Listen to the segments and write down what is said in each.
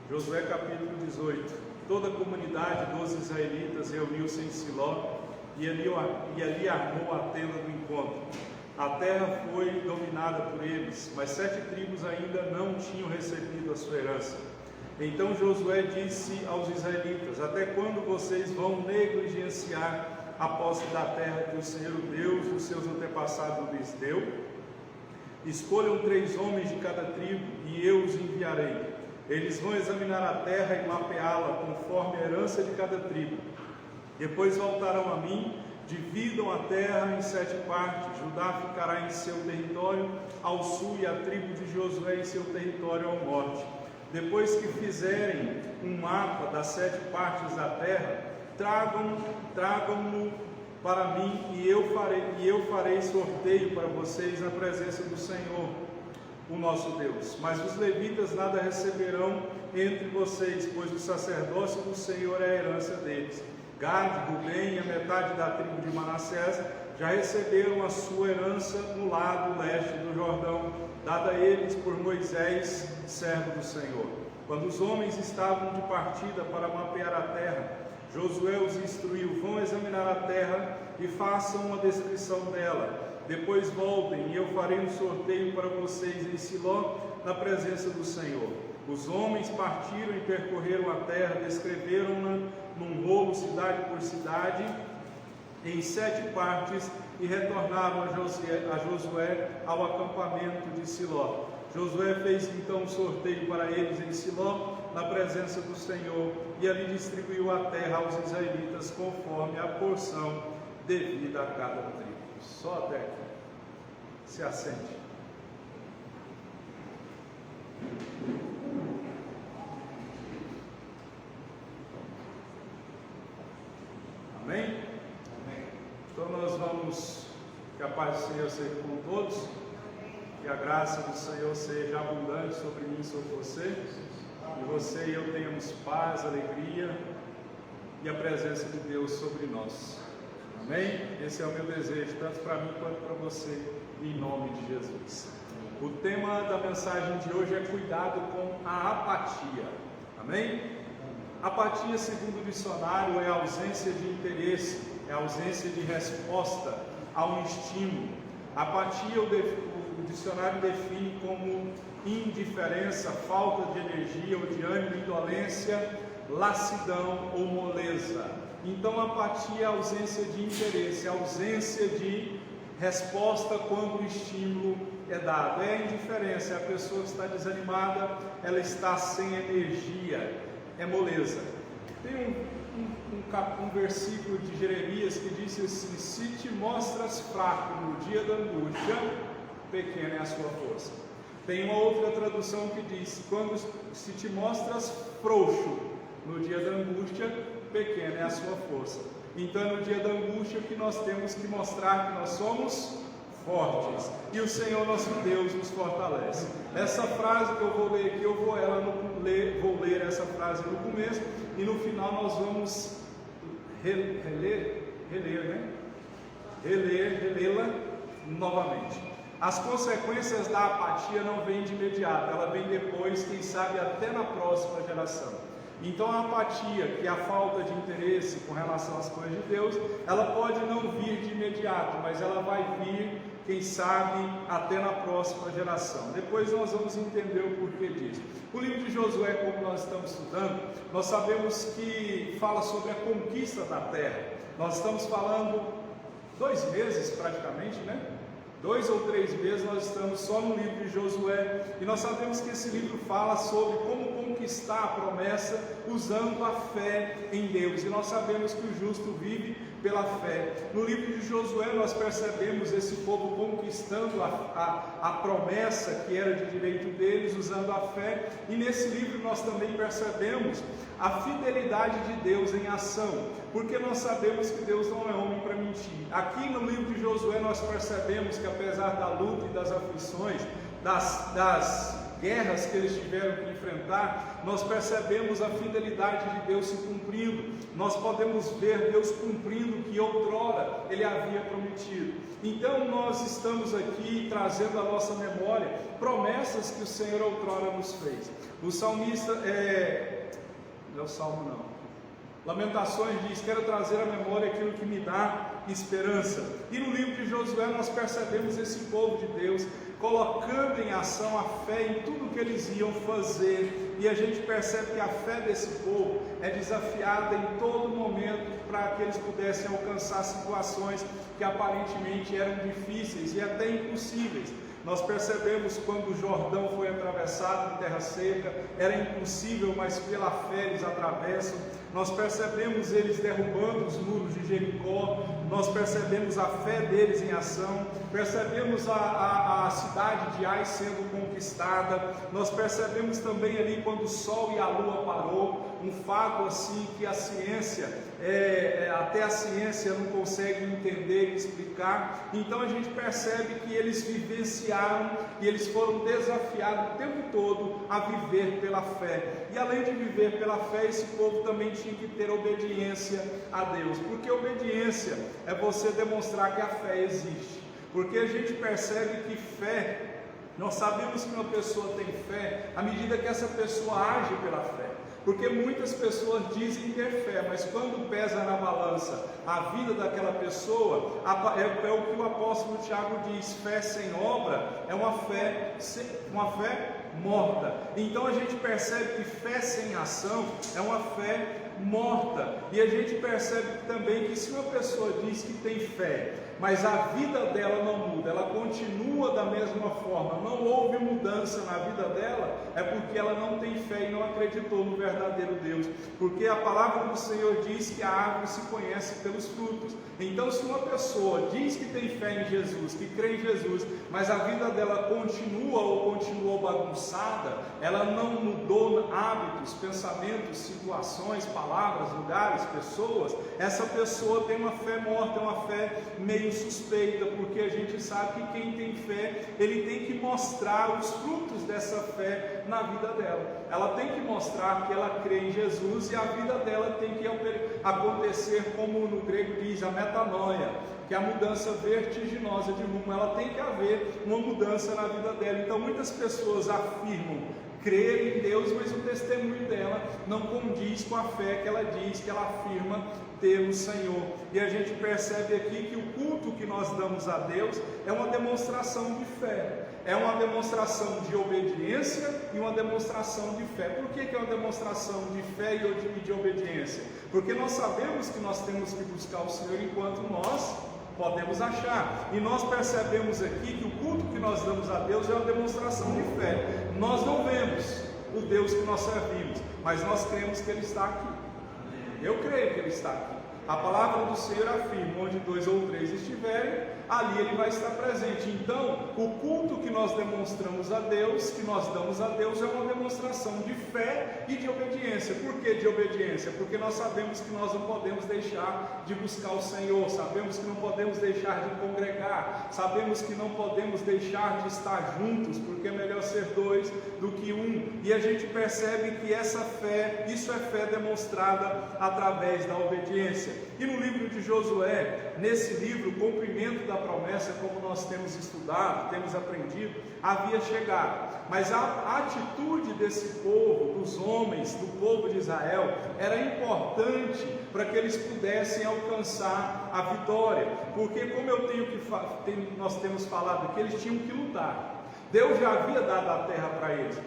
Josué capítulo 18. Toda a comunidade dos israelitas reuniu-se em Siló e ali armou a tenda do encontro. A terra foi dominada por eles, mas 7 tribos ainda não tinham recebido a sua herança. Então Josué disse aos israelitas: até quando vocês vão negligenciar a posse da terra que o Senhor, o Deus dos seus antepassados, lhes deu? Escolham 3 homens de cada tribo e eu os enviarei. Eles vão examinar a terra e mapeá-la conforme a herança de cada tribo. Depois voltarão a mim. Dividam a terra em 7 partes. Judá ficará em seu território ao sul e a tribo de Josué em seu território ao norte. Depois que fizerem um mapa das 7 partes da terra, tragam-no para mim e eu farei sorteio para vocês na presença do Senhor, o nosso Deus. Mas os levitas nada receberão entre vocês, pois o sacerdócio do Senhor é a herança deles. Gade, Rubem e a metade da tribo de Manassés já receberam a sua herança no lado leste do Jordão, dada a eles por Moisés, servo do Senhor. Quando os homens estavam de partida para mapear a terra, Josué os instruiu: vão examinar a terra e façam uma descrição dela. Depois voltem e eu farei um sorteio para vocês em Siló, na presença do Senhor. Os homens partiram e percorreram a terra, descreveram-na num rolo, cidade por cidade, em 7 partes, e retornaram a Josué ao acampamento de Siló. Josué fez então um sorteio para eles em Siló, na presença do Senhor, e ali distribuiu a terra aos israelitas conforme a porção devida a cada tribo. Só até aqui. Se assente. Amém? Amém? Então nós vamos, que a paz do Senhor seja com todos, que a graça do Senhor seja abundante sobre mim e sobre você, e você e eu tenhamos paz, alegria e a presença de Deus sobre nós. Amém? Esse é o meu desejo, tanto para mim quanto para você, em nome de Jesus. O tema da mensagem de hoje é cuidado com a apatia. Amém? Apatia, segundo o dicionário, é a ausência de interesse, é a ausência de resposta a um estímulo. Apatia, o dicionário define como indiferença, falta de energia ou de ânimo, indolência, lassidão ou moleza. Então, apatia é a ausência de interesse, a ausência de resposta quando o estímulo é dado. É a indiferença, é a pessoa que está desanimada, ela está sem energia, é moleza. Tem um versículo de Jeremias que diz assim: se te mostras fraco no dia da angústia, pequena é a sua força. Tem uma outra tradução que diz: se te mostras frouxo no dia da angústia, pequena é a sua força. Então é no dia da angústia que nós temos que mostrar que nós somos fortes, e o Senhor nosso Deus nos fortalece. Essa frase que eu vou ler aqui, vou ler essa frase no começo, e no final nós vamos relê-la novamente. As consequências da apatia não vêm de imediato, ela vem depois, quem sabe até na próxima geração. Então a apatia, que é a falta de interesse com relação às coisas de Deus, ela pode não vir de imediato, mas ela vai vir, quem sabe, até na próxima geração. Depois nós vamos entender o porquê disso. O livro de Josué, como nós estamos estudando, nós sabemos que fala sobre a conquista da terra. Nós estamos falando 2 meses praticamente, né? 2 ou 3 meses nós estamos só no livro de Josué, e nós sabemos que esse livro fala sobre como conquistar a promessa usando a fé em Deus, e nós sabemos que o justo vive pela fé. No livro de Josué nós percebemos esse povo conquistando a promessa que era de direito deles, usando a fé, e nesse livro nós também percebemos a fidelidade de Deus em ação, porque nós sabemos que Deus não é homem para mentir. Aqui no livro de Josué nós percebemos que apesar da luta e das aflições, das guerras que eles tiveram que enfrentar, nós percebemos a fidelidade de Deus se cumprindo. Nós podemos ver Deus cumprindo o que outrora Ele havia prometido. Então nós estamos aqui trazendo à nossa memória promessas que o Senhor outrora nos fez. O salmista, não é o Salmo não, Lamentações diz: quero trazer à memória aquilo que me dá esperança. E no livro de Josué nós percebemos esse povo de Deus colocando em ação a fé em tudo que eles iam fazer, e a gente percebe que a fé desse povo é desafiada em todo momento para que eles pudessem alcançar situações que aparentemente eram difíceis e até impossíveis. Nós percebemos quando o Jordão foi atravessado em terra seca, era impossível, mas pela fé eles atravessam. Nós percebemos eles derrubando os muros de Jericó, nós percebemos a fé deles em ação, percebemos a cidade de Ai sendo conquistada, nós percebemos também ali quando o sol e a lua parou, um fato assim que a ciência, até a ciência não consegue entender e explicar. Então a gente percebe que eles vivenciaram e eles foram desafiados o tempo todo a viver pela fé. E além de viver pela fé, esse povo também tinha que ter obediência a Deus, porque obediência é você demonstrar que a fé existe, porque a gente percebe que fé, nós sabemos que uma pessoa tem fé à medida que essa pessoa age pela fé. Porque muitas pessoas dizem ter fé, mas quando pesa na balança a vida daquela pessoa, é o que o apóstolo Tiago diz: fé sem obra é uma fé morta. Então a gente percebe que fé sem ação é uma fé morta. E a gente percebe também que se uma pessoa diz que tem fé, mas a vida dela não muda, ela continua da mesma forma, não houve mudança na vida dela, é porque ela não tem fé e não acreditou no verdadeiro Deus. Porque a palavra do Senhor diz que a árvore se conhece pelos frutos. Então se uma pessoa diz que tem fé em Jesus, que crê em Jesus, mas a vida dela continuou bagunçada, ela não mudou hábitos, pensamentos, situações, palavras, lugares, pessoas, essa pessoa tem uma fé morta, é uma fé meio suspeita, porque a gente sabe que quem tem fé, ele tem que mostrar os frutos dessa fé na vida dela. Ela tem que mostrar que ela crê em Jesus, e a vida dela tem que acontecer, como no grego diz, a metanoia, que é a mudança vertiginosa de rumo. Ela tem que haver uma mudança na vida dela. Então muitas pessoas afirmam crer em Deus, mas o testemunho dela não condiz com a fé que ela diz, que ela afirma ter no Senhor. E a gente percebe aqui que o culto que nós damos a Deus é uma demonstração de fé, é uma demonstração de obediência e uma demonstração de fé. Por que é uma demonstração de fé e de obediência? Porque nós sabemos que nós temos que buscar o Senhor enquanto nós podemos achar, e nós percebemos aqui que o culto que nós damos a Deus é uma demonstração de fé. Nós não vemos o Deus que nós servimos, mas nós cremos que Ele está aqui. Eu creio que Ele está aqui. A palavra do Senhor afirma: onde 2 ou 3 estiverem, ali Ele vai estar presente. Então, o culto que nós demonstramos a Deus, que nós damos a Deus, é uma demonstração de fé e de obediência. Por que de obediência? Porque nós sabemos que nós não podemos deixar de buscar o Senhor, sabemos que não podemos deixar de congregar, sabemos que não podemos deixar de estar juntos, porque é melhor ser 2 do que 1. E a gente percebe que essa fé, isso é fé demonstrada através da obediência. E no livro de Josué, nesse livro, o cumprimento da promessa, como nós temos estudado, temos aprendido, havia chegado. Mas a atitude desse povo, dos homens, do povo de Israel, era importante para que eles pudessem alcançar a vitória. Porque, como nós temos falado aqui, eles tinham que lutar. Deus já havia dado a terra para eles,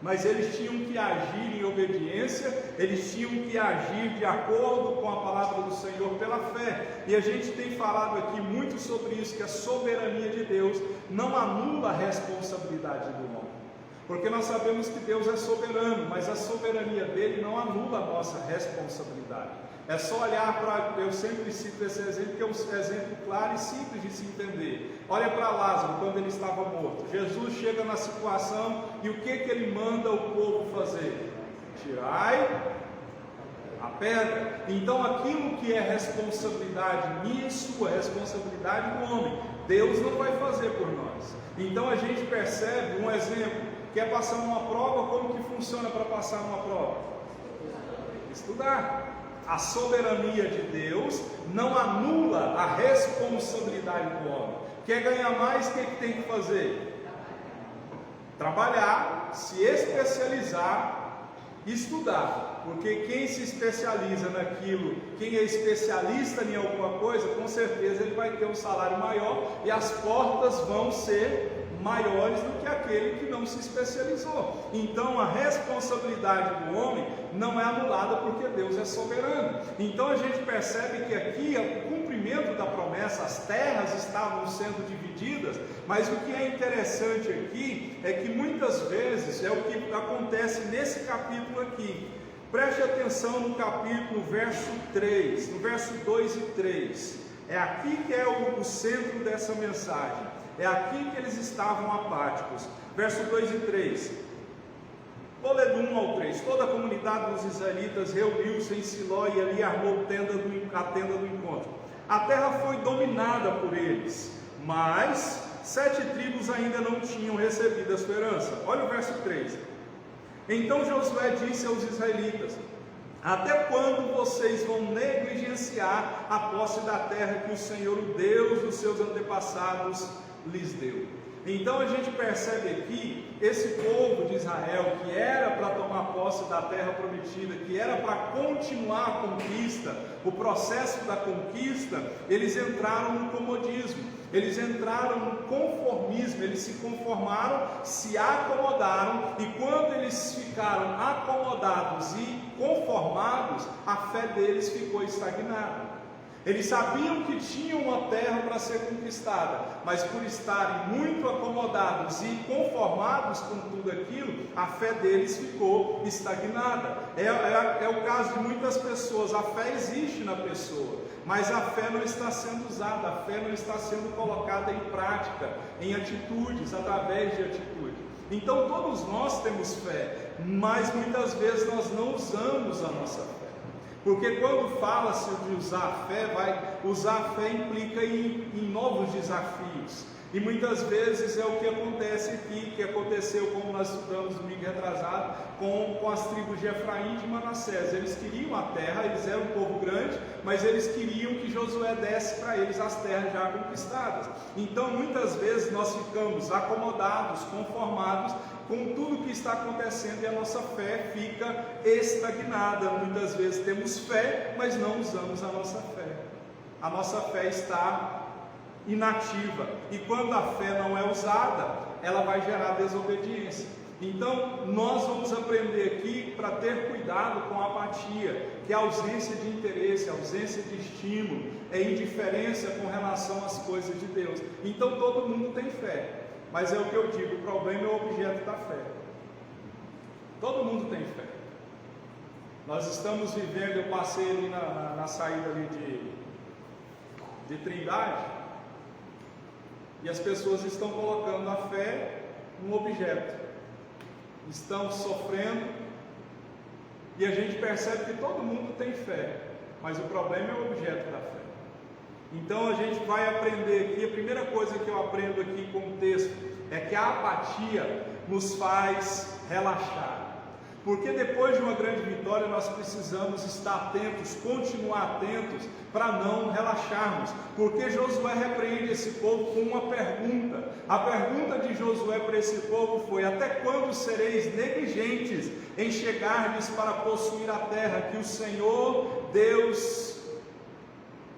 mas eles tinham que agir em obediência, eles tinham que agir de acordo com a palavra do Senhor pela fé. E a gente tem falado aqui muito sobre isso, que a soberania de Deus não anula a responsabilidade do homem, porque nós sabemos que Deus é soberano, mas a soberania dele não anula a nossa responsabilidade. É só olhar para, eu sempre cito esse exemplo, que é um exemplo claro e simples de se entender. Olha para Lázaro quando ele estava morto. Jesus chega na situação e o que ele manda o povo fazer? Tirai a pedra. Então aquilo que é responsabilidade minha e sua, responsabilidade do homem, Deus não vai fazer por nós. Então a gente percebe um exemplo, Quer passar numa prova? Como que funciona para passar numa prova? Estudar. A soberania de Deus não anula a responsabilidade do homem. Quer ganhar mais, o que tem que fazer? Trabalhar, se especializar, estudar. Porque quem se especializa naquilo, quem é especialista em alguma coisa, com certeza ele vai ter um salário maior e as portas vão ser maiores do que aquele que não se especializou. Então a responsabilidade do homem não é anulada porque Deus é soberano. Então a gente percebe que aqui é o cumprimento da promessa, as terras estavam sendo divididas, mas o que é interessante aqui é que muitas vezes é o que acontece nesse capítulo aqui. Preste atenção no capítulo, verso 3, no verso 2 e 3. É aqui que é o centro dessa mensagem. É aqui que eles estavam apáticos. Verso 2 e 3. Vou ler do 1 ao 3. Toda a comunidade dos israelitas reuniu-se em Siló e ali armou a tenda do encontro. A terra foi dominada por eles, mas 7 tribos ainda não tinham recebido a sua herança. Olha o verso 3. Então Josué disse aos israelitas: até quando vocês vão negligenciar a posse da terra que o Senhor, o Deus dos seus antepassados, lhes deu? Então a gente percebe aqui, esse povo de Israel, que era para tomar posse da terra prometida, que era para continuar a conquista, o processo da conquista, eles entraram no comodismo, eles entraram no conformismo, eles se conformaram, se acomodaram, e quando eles ficaram acomodados e conformados, a fé deles ficou estagnada. Eles sabiam que tinham uma terra para ser conquistada, mas por estarem muito acomodados e conformados com tudo aquilo, a fé deles ficou estagnada. É o caso de muitas pessoas. A fé existe na pessoa, mas a fé não está sendo usada, a fé não está sendo colocada em prática, em atitudes, através de atitude. Então todos nós temos fé, mas muitas vezes nós não usamos a nossa fé. Porque quando fala-se de usar a fé, usar a fé implica em novos desafios. E muitas vezes é o que acontece aqui, que aconteceu, como nós estudamos domingo retrasado, com as tribos de Efraim e de Manassés. Eles queriam a terra, eles eram um povo grande, mas eles queriam que Josué desse para eles as terras já conquistadas. Então muitas vezes nós ficamos acomodados, conformados com tudo que está acontecendo e a nossa fé fica estagnada. Muitas vezes temos fé, mas não usamos a nossa fé. A nossa fé está inativa, e quando a fé não é usada, ela vai gerar desobediência. Então nós vamos aprender aqui para ter cuidado com a apatia, que é a ausência de interesse, a ausência de estímulo, é indiferença com relação às coisas de Deus. Então todo mundo tem fé, mas é o que eu digo, o problema é o objeto da fé. Todo mundo tem fé. Nós estamos vivendo, eu passei ali na saída ali de Trindade, e as pessoas estão colocando a fé num objeto, estão sofrendo, e a gente percebe que todo mundo tem fé, mas o problema é o objeto da fé. Então a gente vai aprender aqui, a primeira coisa que eu aprendo aqui com o texto, é que a apatia nos faz relaxar. Porque depois de uma grande vitória nós precisamos estar atentos, continuar atentos, para não relaxarmos. Porque Josué repreende esse povo com uma pergunta. A pergunta de Josué para esse povo foi: até quando sereis negligentes em chegar-lhes para possuir a terra que o Senhor, Deus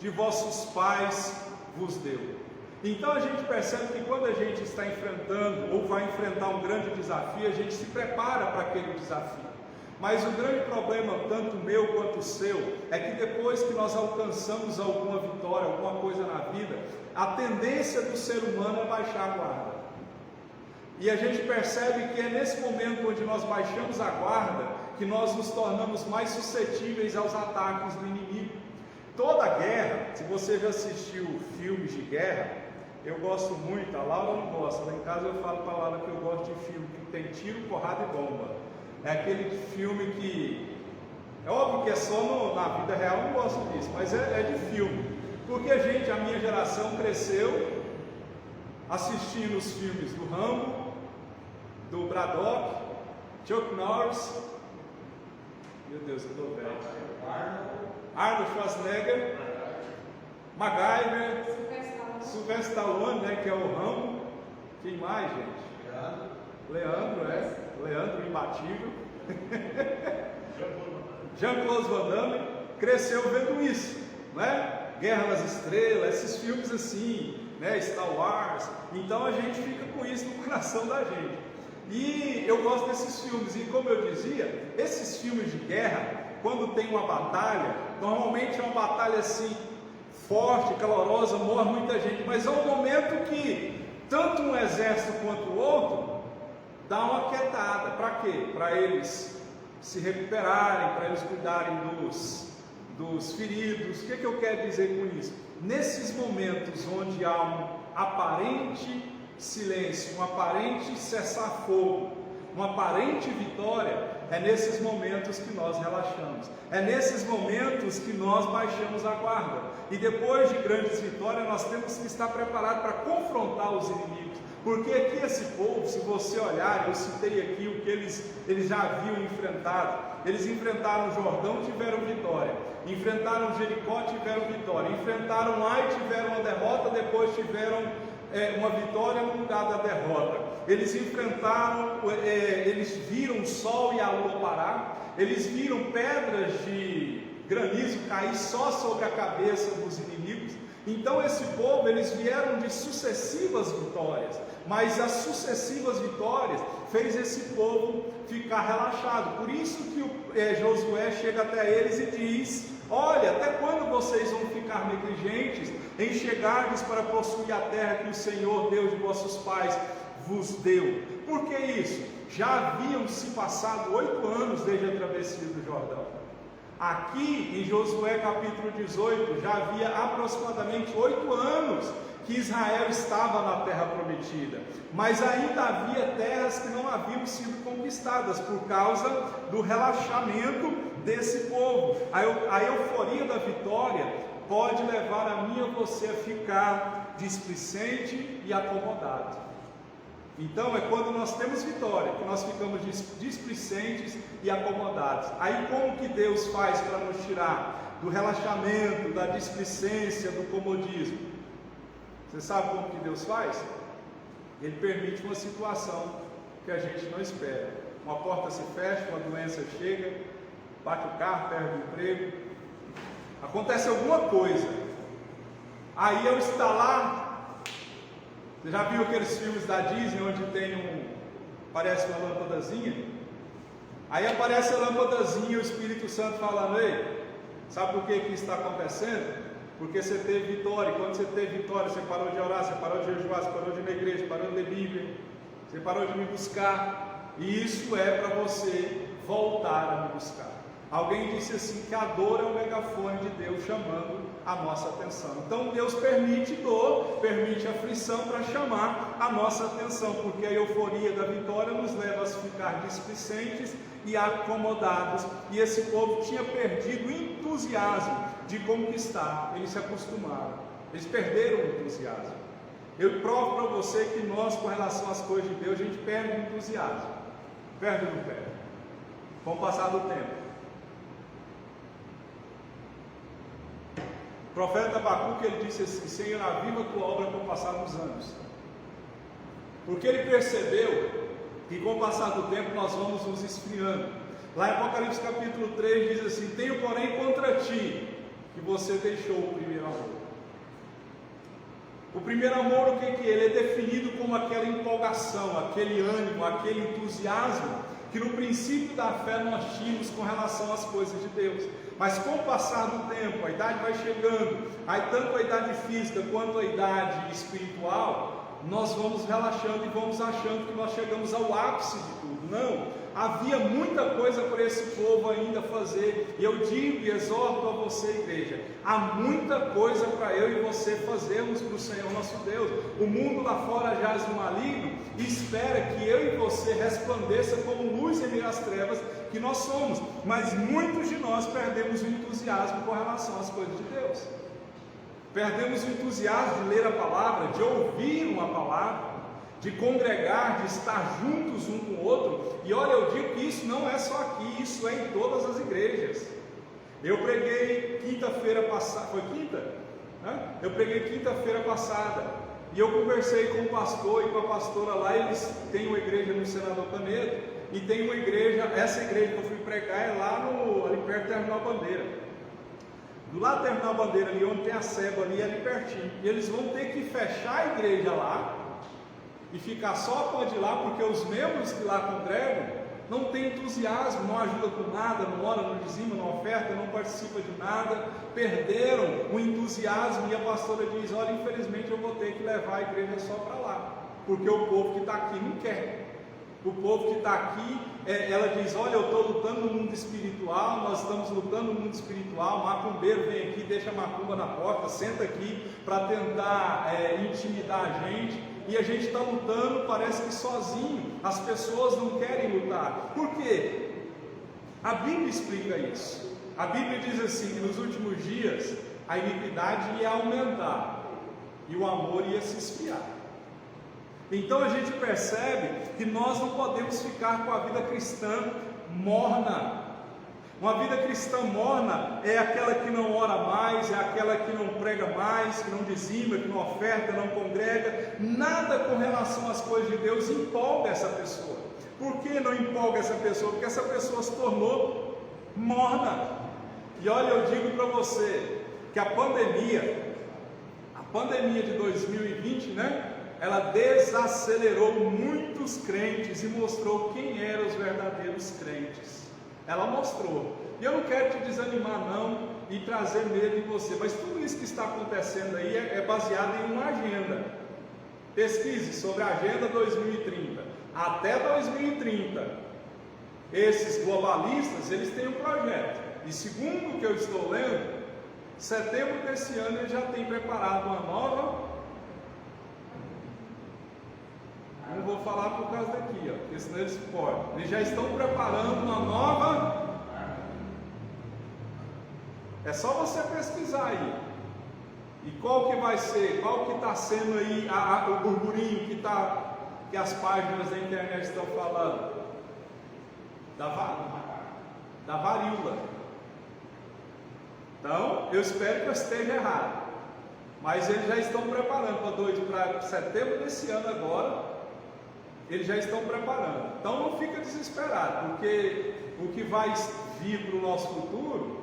de vossos pais, vos deu? Então a gente percebe que quando a gente está enfrentando ou vai enfrentar um grande desafio, a gente se prepara para aquele desafio. Mas o grande problema, tanto meu quanto o seu, é que depois que nós alcançamos alguma vitória, alguma coisa na vida, a tendência do ser humano é baixar a guarda. E a gente percebe que é nesse momento onde nós baixamos a guarda que nós nos tornamos mais suscetíveis aos ataques do inimigo. Toda guerra, se você já assistiu filmes de guerra, eu gosto muito, a Laura não gosta, lá em casa eu falo para a Laura que eu gosto de filme que tem tiro, porrada e bomba. É aquele filme que, é óbvio que é só na vida real, eu não gosto disso, mas é de filme. Porque a minha geração cresceu assistindo os filmes do Rambo, do Braddock, Chuck Norris, meu Deus, eu estou velho, Arnold Schwarzenegger, MacGyver, Sylvester Stallone, né, que é o Rambo. Quem mais, gente? Leandro imbatível. Jean-Claude Van Damme cresceu vendo isso, né? Guerra nas Estrelas, esses filmes assim, né? Star Wars. Então a gente fica com isso no coração da gente. E eu gosto desses filmes. E como eu dizia, esses filmes de guerra, quando tem uma batalha, normalmente é uma batalha assim forte, calorosa, morre muita gente. Mas há um momento que tanto um exército quanto o outro dá uma quietada. Para quê? Para eles se recuperarem, para eles cuidarem dos feridos. O que eu quero dizer com isso? Nesses momentos onde há um aparente silêncio, um aparente cessar-fogo, uma aparente vitória, é nesses momentos que nós relaxamos, é nesses momentos que nós baixamos a guarda, e depois de grandes vitórias nós temos que estar preparados para confrontar os inimigos, porque aqui esse povo, se você olhar, eu citei aqui o que eles já haviam enfrentado. Eles enfrentaram o Jordão, tiveram vitória, enfrentaram Jericó, tiveram vitória, enfrentaram Ai, tiveram uma derrota, depois tiveram uma vitória no lugar da derrota. Eles enfrentaram, eles viram o sol e a lua parar, eles viram pedras de granizo cair só sobre a cabeça dos inimigos. Então esse povo, eles vieram de sucessivas vitórias, mas as sucessivas vitórias fez esse povo ficar relaxado. Por isso que Josué chega até eles e diz: olha, até quando vocês vão ficar negligentes em chegardes para possuir a terra que o Senhor, Deus de vossos pais, vos deu? Por que isso? Já haviam se passado 8 anos desde a travessia do Jordão. Aqui em Josué capítulo 18, já havia aproximadamente 8 anos que Israel estava na terra prometida, mas ainda havia terras que não haviam sido conquistadas por causa do relaxamento desse povo. A euforia da vitória pode levar a mim e a você a ficar displicente e acomodado. Então é quando nós temos vitória que nós ficamos displicentes e acomodados. Aí como que Deus faz para nos tirar do relaxamento, da displicência, do comodismo? Você sabe como que Deus faz? Ele permite uma situação que a gente não espera. Uma porta se fecha, uma doença chega, bate o carro, perde o emprego, acontece alguma coisa. Aí ao estar lá, você já viu aqueles filmes da Disney onde parece uma lâmpadazinha? Aí aparece a lâmpadazinha e o Espírito Santo falando: ei, sabe por que isso está acontecendo? Porque você teve vitória. E quando você teve vitória, você parou de orar, você parou de jejuar, você parou de ir na igreja, você parou de ler Bíblia, você parou de me buscar. E isso é para você voltar a me buscar. Alguém disse assim que a dor é o megafone de Deus chamando a nossa atenção. Então Deus permite dor, permite aflição para chamar a nossa atenção, porque a euforia da vitória nos leva a ficar displicentes e acomodados. E esse povo tinha perdido o entusiasmo de conquistar. Eles se acostumaram, eles perderam o entusiasmo. Eu provo para você que nós, com relação às coisas de Deus, a gente perde o entusiasmo. Perde ou não perde? Com o passar do tempo. O profeta Abacuque, ele disse assim: Senhor, aviva a tua obra com o passar dos anos. Porque ele percebeu que com o passar do tempo nós vamos nos esfriando. Lá em Apocalipse capítulo 3 diz assim: tenho porém contra ti que você deixou o primeiro amor. O primeiro amor, o que é? Ele é definido como aquela empolgação, aquele ânimo, aquele entusiasmo que no princípio da fé nós tínhamos com relação às coisas de Deus. Mas com o passar do tempo, a idade vai chegando, aí tanto a idade física quanto a idade espiritual, nós vamos relaxando e vamos achando que nós chegamos ao ápice de tudo. Não, havia muita coisa para esse povo ainda fazer. E eu digo e exorto a você, igreja, há muita coisa para eu e você fazermos para o Senhor nosso Deus. O mundo lá fora jaz no maligno e espera que eu e você resplandeça como luz em meio às trevas que nós somos. Mas muitos de nós perdemos o entusiasmo com relação às coisas de Deus. Perdemos o entusiasmo de ler a palavra, de ouvir uma palavra. de congregar, de estar juntos um com o outro. E olha, eu digo que isso não é só aqui, isso é em todas as igrejas. Eu preguei quinta-feira passada, foi quinta? Eu preguei quinta-feira passada, e eu conversei com o pastor e com a pastora lá. Eles têm uma igreja no Senador Canedo, e tem uma igreja, essa igreja que eu fui pregar é lá ali perto do Terminal Bandeira. Do lado do Terminal Bandeira, ali onde tem a Seba ali, ali pertinho. E eles vão ter que fechar a igreja lá e ficar só pode ir lá, porque os membros que lá congregam não tem entusiasmo, não ajuda com nada, não ora, não dizima, não oferta, não participa de nada, perderam o entusiasmo. E a pastora diz: olha, infelizmente eu vou ter que levar a igreja só para lá, porque o povo que está aqui não quer. O povo que está aqui, ela diz: olha, eu estou lutando no mundo espiritual, nós estamos lutando no mundo espiritual, macumbeiro vem aqui, deixa a macumba na porta, senta aqui para tentar intimidar a gente, e a gente está lutando, parece que sozinho. As pessoas não querem lutar. Por quê? A Bíblia explica isso. A Bíblia diz assim, que nos últimos dias a iniquidade ia aumentar e o amor ia se esfriar. Então a gente percebe que nós não podemos ficar com a vida cristã morna. Uma vida cristã morna é aquela que não ora mais, é aquela que não prega mais, que não dizima, que não oferta, não congrega. Nada com relação às coisas de Deus empolga essa pessoa. Por que não empolga essa pessoa? Porque essa pessoa se tornou morna. E olha, eu digo para você que a pandemia de 2020, ela desacelerou muitos crentes e mostrou quem eram os verdadeiros crentes. Ela mostrou. E eu não quero te desanimar não e trazer medo em você, mas tudo isso que está acontecendo aí é baseado em uma agenda. Pesquise sobre a Agenda 2030. Até 2030, esses globalistas, eles têm um projeto. E segundo o que eu estou lendo, setembro desse ano eles já têm preparado uma nova... Não vou falar por causa daqui, porque senão eles podem. Eles já estão preparando uma nova. É só você pesquisar aí. E qual que vai ser? Qual que está sendo aí o burburinho que as páginas da internet estão falando? Da varíola. Então, eu espero que eu esteja errado. Mas eles já estão preparando para setembro desse ano agora. Eles já estão preparando. Então não fica desesperado, porque o que vai vir para o nosso futuro,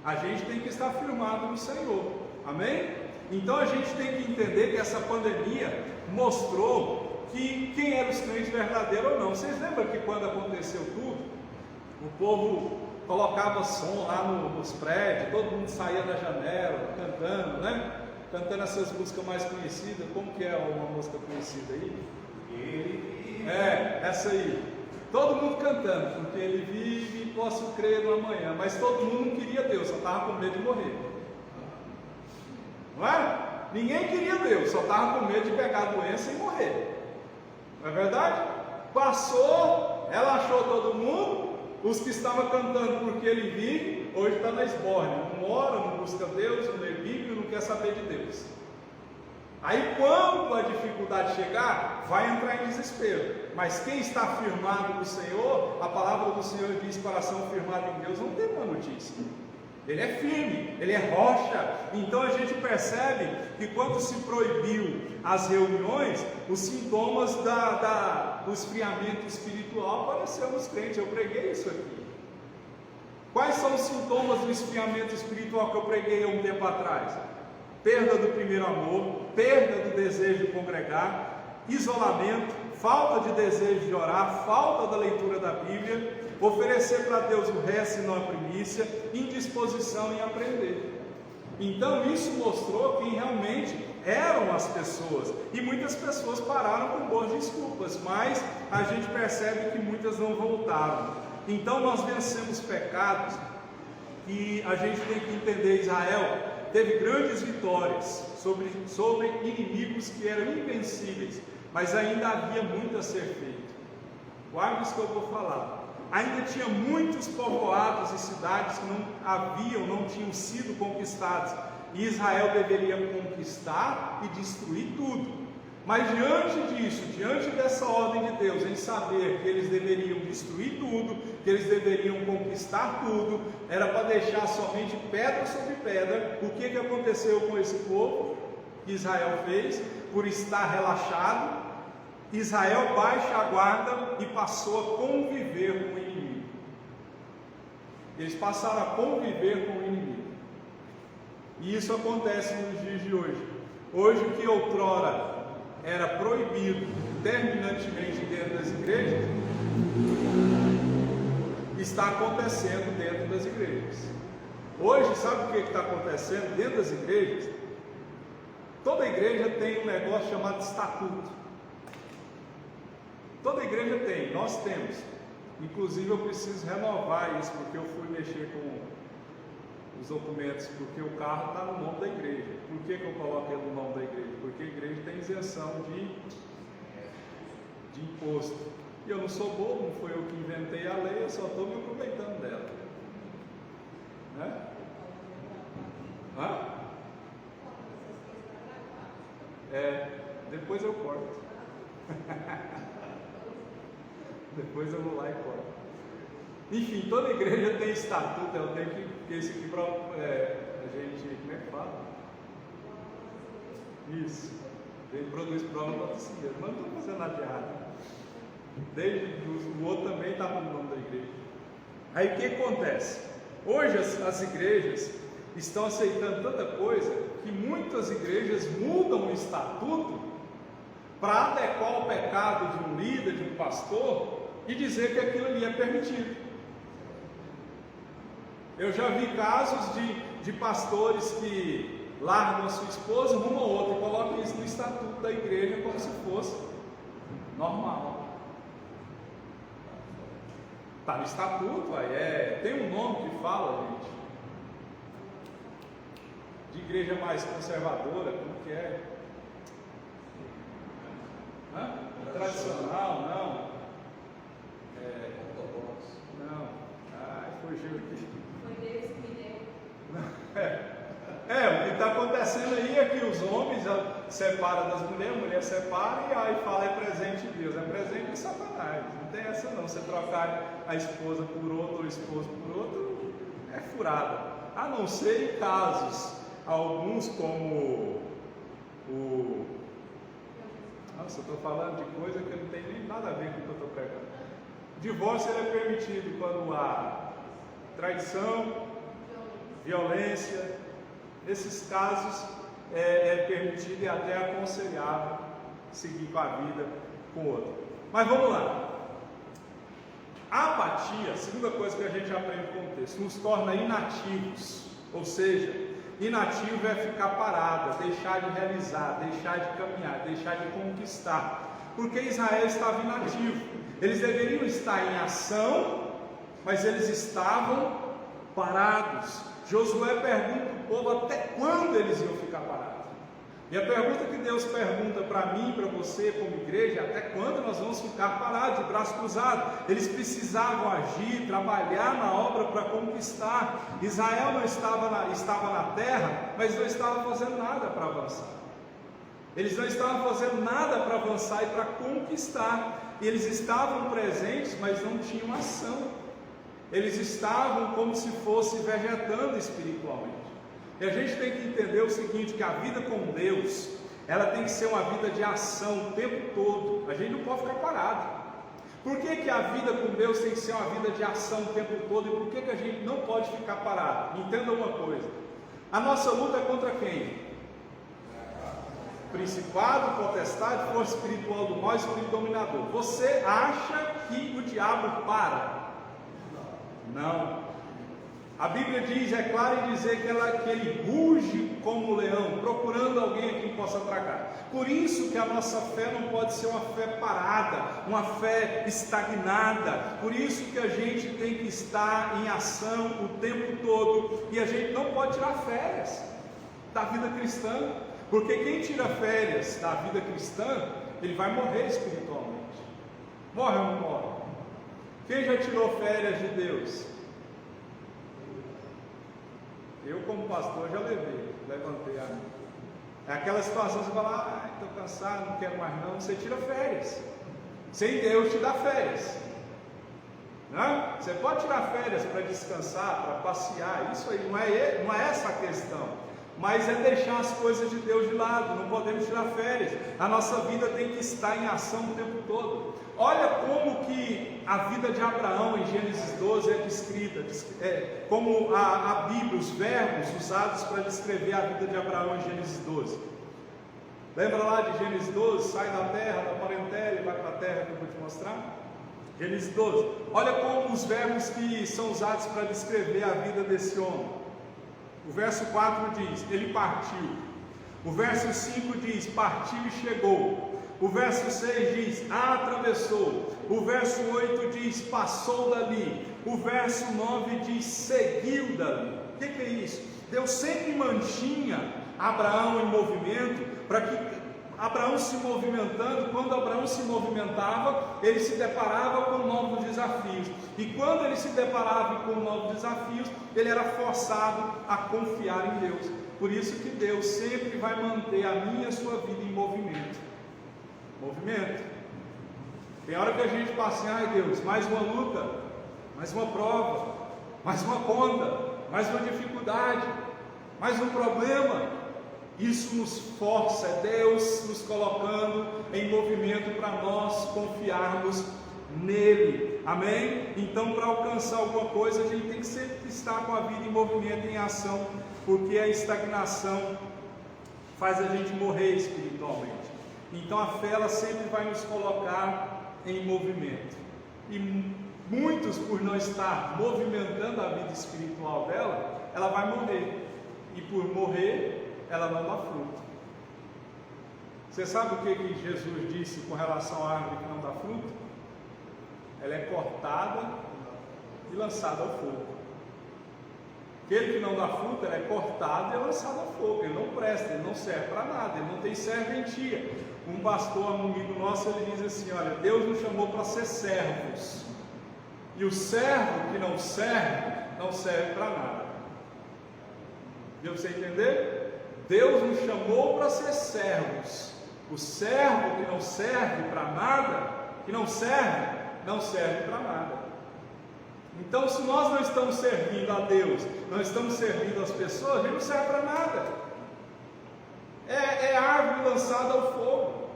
a gente tem que estar firmado no Senhor. Amém? Então a gente tem que entender que essa pandemia mostrou quem eram os crentes verdadeiros ou não. Vocês lembram que quando aconteceu tudo, o povo colocava som lá nos prédios, todo mundo saía da janela cantando, cantando essas músicas mais conhecidas. Como que é uma música conhecida aí? Essa aí, todo mundo cantando, porque ele vive e posso crer no amanhã, mas todo mundo não queria Deus, só estava com medo de morrer, não é? Ninguém queria Deus, só estava com medo de pegar a doença e morrer, não é verdade? Passou, relaxou todo mundo, os que estavam cantando porque ele vive, hoje está na esbórnia, não ora, não busca Deus, não lê Bíblia, não quer saber de Deus. Aí quando a dificuldade chegar, vai entrar em desespero. Mas quem está firmado no Senhor, a palavra do Senhor diz: coração firmado em Deus não tem uma notícia. Ele é firme, ele é rocha. Então a gente percebe que quando se proibiu as reuniões, os sintomas do esfriamento espiritual apareceram nos crentes. Eu preguei isso aqui. Quais são os sintomas do esfriamento espiritual que eu preguei há um tempo atrás? Perda do primeiro amor, perda do desejo de congregar, isolamento, falta de desejo de orar, falta da leitura da Bíblia, oferecer para Deus o resto e não a primícia, indisposição em aprender. Então isso mostrou quem realmente eram as pessoas, e muitas pessoas pararam com boas desculpas, mas a gente percebe que muitas não voltaram. Então nós vencemos pecados, e a gente tem que entender: Israel teve grandes vitórias sobre inimigos que eram invencíveis, mas ainda havia muito a ser feito. Guarde isso que eu vou falar. Ainda tinha muitos povoados e cidades que não tinham sido conquistados, e Israel deveria conquistar e destruir tudo. Mas diante disso, diante dessa ordem de Deus, em saber que eles deveriam destruir tudo, que eles deveriam conquistar tudo, era para deixar somente pedra sobre pedra. O que aconteceu com esse povo? Que Israel fez, por estar relaxado, Israel baixa a guarda e passou a conviver com o inimigo. Eles passaram a conviver com o inimigo. E isso acontece nos dias de hoje. Hoje, o que outrora era proibido terminantemente dentro das igrejas, está acontecendo dentro das igrejas. Hoje, sabe o que está acontecendo dentro das igrejas? Toda igreja tem um negócio chamado estatuto. Toda igreja tem, nós temos. Inclusive eu preciso renovar isso, porque eu fui mexer com os documentos, porque o carro está no nome da igreja. Por que eu coloco ele no nome da igreja? Porque a igreja tem isenção de imposto. E eu não sou bobo, não foi eu que inventei a lei, eu só estou me aproveitando dela. Né? Hã? Depois eu corto. Depois eu vou lá e corto. Enfim, toda igreja tem estatuto, ela tem que, porque esse aqui a gente, como é que fala? Isso, ele produz prova para o seguinte, mas não estou fazendo nada de errado. O outro também estava no nome da igreja. Aí o que acontece? Hoje as igrejas estão aceitando tanta coisa que muitas igrejas mudam o estatuto para adequar o pecado de um líder, de um pastor, e dizer que aquilo ali é permitido. Eu já vi casos de pastores que largam a sua esposa, arrumam outra e colocam isso no estatuto da igreja como se fosse normal. Está no estatuto, tem um nome que fala, gente, de igreja mais conservadora, como que é? Tradicional, não. Não. Fugiu aqui. Foi Deus que me deu. O que está acontecendo aí é que os homens separam das mulheres, a mulher separa e aí fala é presente de Deus, é presente de Satanás. Não tem essa não. Você trocar a esposa por outro ou o esposo por outro é furada. A não ser em casos, alguns como Nossa, eu estou falando de coisa que não tem nem nada a ver com o que eu estou pregando. Divórcio ele é permitido quando há traição, violência. Nesses casos é permitido e até aconselhável seguir com a vida com o outro. Mas vamos lá. A apatia, a segunda coisa que a gente aprende com o texto, nos torna inativos. Ou seja, inativo é ficar parado, deixar de realizar, deixar de caminhar, deixar de conquistar. Porque Israel estava inativo. Eles deveriam estar em ação, mas eles estavam parados. Josué pergunta ao povo até quando eles iam ficar parados. E a pergunta que Deus pergunta para mim e para você como igreja, até quando nós vamos ficar parados, de braço cruzado? Eles precisavam agir, trabalhar na obra para conquistar. Israel não estava na terra, mas não estava fazendo nada para avançar. Eles não estavam fazendo nada para avançar e para conquistar. Eles estavam presentes, mas não tinham ação. Eles estavam como se fosse vegetando espiritualmente. E a gente tem que entender o seguinte, que a vida com Deus, ela tem que ser uma vida de ação o tempo todo. A gente não pode ficar parado. Por que a vida com Deus tem que ser uma vida de ação o tempo todo? E por que a gente não pode ficar parado? Entenda uma coisa. A nossa luta é contra quem? Principado, potestade, força espiritual do mal, espírito dominador. Você acha que o diabo para? Não. A Bíblia diz, é claro em dizer que ele ruge como um leão, procurando alguém a quem possa tragar. Por isso que a nossa fé não pode ser uma fé parada, uma fé estagnada. Por isso que a gente tem que estar em ação o tempo todo. E a gente não pode tirar férias da vida cristã. Porque quem tira férias da vida cristã, ele vai morrer espiritualmente. Morre ou não morre? Quem já tirou férias de Deus? Eu como pastor já levantei a mão. É aquela situação que você fala, estou cansado, não quero mais não, você tira férias. Sem Deus te dá férias. Né? Você pode tirar férias para descansar, para passear, isso aí não é essa a questão. Mas é deixar as coisas de Deus de lado, não podemos tirar férias. A nossa vida tem que estar em ação o tempo todo. Olha como que a vida de Abraão em Gênesis 12 é descrita, como a Bíblia, os verbos usados para descrever a vida de Abraão em Gênesis 12. Lembra lá de Gênesis 12? Sai da terra, da parentela e vai para a terra que eu vou te mostrar? Gênesis 12. Olha como os verbos que são usados para descrever a vida desse homem. O verso 4 diz, ele partiu. O verso 5 diz, partiu e chegou. O verso 6 diz, atravessou. O verso 8 diz, passou dali. O verso 9 diz, seguiu dali. O que é isso? Deus sempre mantinha Abraão em movimento, para que Abraão se movimentando, quando Abraão se movimentava, ele se deparava com novos desafios. E quando ele se deparava com novos desafios, ele era forçado a confiar em Deus. Por isso que Deus sempre vai manter a minha e a sua vida em movimento. Movimento. Tem hora que a gente passa assim, ai Deus, mais uma luta, mais uma prova, mais uma conta, mais uma dificuldade, mais um problema. Isso nos força, é Deus nos colocando em movimento para nós confiarmos nele, amém? Então, para alcançar alguma coisa, a gente tem que sempre estar com a vida em movimento, em ação, porque a estagnação faz a gente morrer espiritualmente. Então, a fé, ela sempre vai nos colocar em movimento, e muitos, por não estar movimentando a vida espiritual dela, ela vai morrer, e por morrer, ela não dá fruto. Você sabe o que Jesus disse com relação à árvore que não dá fruto? Ela é cortada e lançada ao fogo. Aquele que não dá fruto, ela é cortado e é lançado ao fogo. Ele não presta, ele não serve para nada, ele não tem serventia. Um pastor amigo nosso, ele diz assim, olha, Deus nos chamou para ser servos, e o servo que não serve para nada. Deu para você entender? Deus nos chamou para ser servos. O servo que não serve para nada, não serve para nada. Então, se nós não estamos servindo a Deus, não estamos servindo as pessoas, a gente não serve para nada. É árvore lançada ao fogo.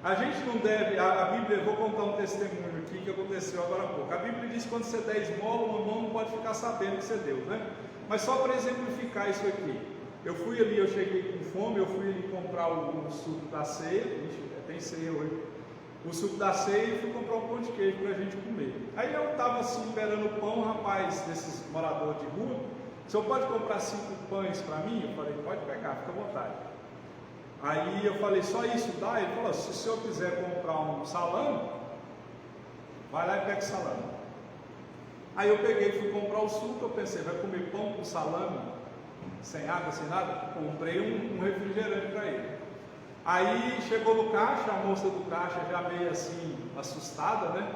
A gente não deve, a Bíblia, eu vou contar um testemunho aqui que aconteceu agora há pouco. A Bíblia diz que quando você der esmola, o irmão não pode ficar sabendo que você deu, né? Mas só para exemplificar isso aqui. Eu cheguei com fome, eu fui ali comprar o suco da ceia, tem ceia hoje, o suco da ceia, e fui comprar um pão de queijo para a gente comer. Aí eu estava assim, esperando o pão, rapaz, desses moradores de rua, o senhor pode comprar 5 pães para mim? Eu falei, pode pegar, fica à vontade. Aí eu falei, só isso dá? Ele falou, se o senhor quiser comprar um salame, vai lá e pega salame. Aí eu peguei e fui comprar o suco, eu pensei, vai comer pão com salame? Sem água, sem nada, comprei um refrigerante para ele. Aí chegou no caixa, a moça do caixa já meio assim, assustada, né?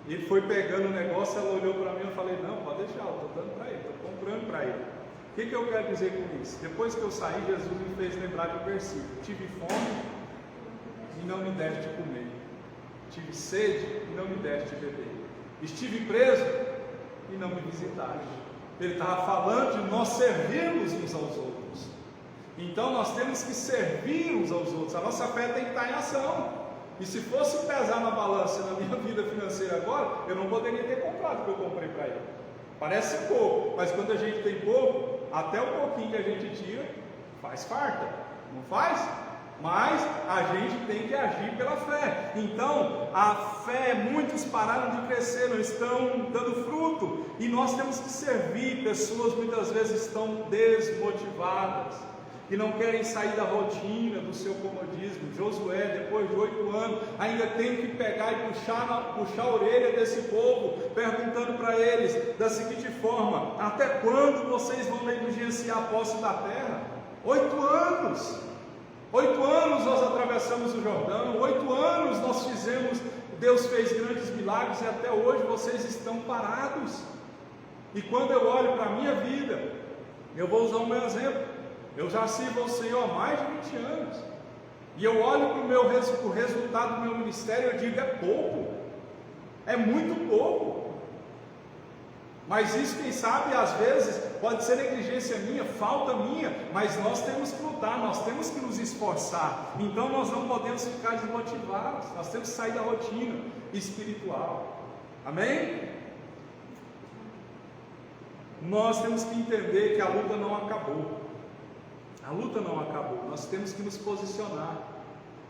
Ele foi pegando o negócio, ela olhou para mim, eu falei, não, pode deixar, eu estou dando para ele, estou comprando para ele. O que eu quero dizer com isso? Depois que eu saí, Jesus me fez lembrar de um versículo: tive fome e não me deste comer, tive sede e não me deste beber, estive preso e não me visitaste. Ele estava falando de nós servirmos uns aos outros. Então nós temos que servir uns aos outros. A nossa fé tem que estar em ação. E se fosse pesar na balança na minha vida financeira agora, eu não poderia ter comprado o que eu comprei para ele. Parece pouco, mas quando a gente tem pouco, até o pouquinho que a gente tira, faz farta. Não faz? Mas a gente tem que agir pela fé. Então, a fé, muitos pararam de crescer, não estão dando fruto, e nós temos que servir. Pessoas muitas vezes estão desmotivadas e não querem sair da rotina, do seu comodismo. Josué, depois de 8 anos, ainda tem que pegar e puxar a orelha desse povo, perguntando para eles da seguinte forma: até quando vocês vão negligenciar a posse da terra? 8 anos! 8 anos nós atravessamos o Jordão, 8 anos nós fizemos, Deus fez grandes milagres, e até hoje vocês estão parados. E quando eu olho para a minha vida, eu vou usar o meu exemplo. Eu já sirvo ao Senhor há mais de 20 anos. E eu olho para o resultado do meu ministério e eu digo, é pouco. É muito pouco. Mas isso, quem sabe, às vezes, pode ser negligência minha, falta minha, mas nós temos que lutar, nós temos que nos esforçar. Então nós não podemos ficar desmotivados, nós temos que sair da rotina espiritual. Amém? Nós temos que entender que a luta não acabou. A luta não acabou, nós temos que nos posicionar.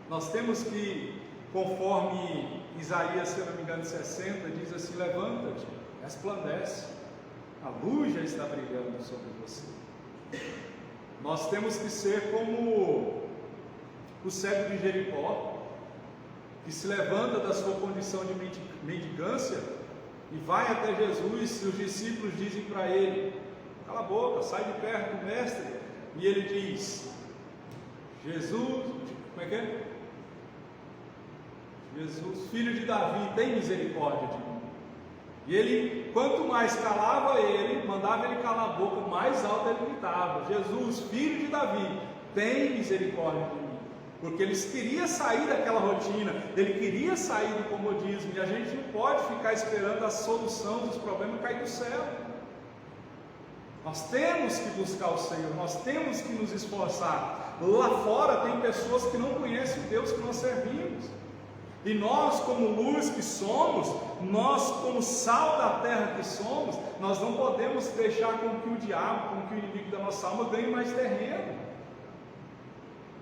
Nós temos que, conforme Isaías, se eu não me engano, 60, diz assim: levanta-te, resplandece, a luz já está brilhando sobre você. Nós temos que ser como o cego de Jericó, que se levanta da sua condição de mendigância e vai até Jesus, e os discípulos dizem para ele: cala a boca, sai de perto do mestre. E ele diz: Jesus, como é que é? Jesus, filho de Davi, tem misericórdia de mim. E ele, quanto mais calava ele, mandava ele calar a boca, mais alto ele gritava: Jesus, filho de Davi, tem misericórdia de mim. Porque eles queriam sair daquela rotina, ele queria sair do comodismo, e a gente não pode ficar esperando a solução dos problemas cair do céu. Nós temos que buscar o Senhor, nós temos que nos esforçar. Lá fora tem pessoas que não conhecem o Deus que nós servimos. E nós, como luz que somos, nós como sal da terra que somos, nós não podemos deixar com que o diabo, com que o inimigo da nossa alma ganhe mais terreno.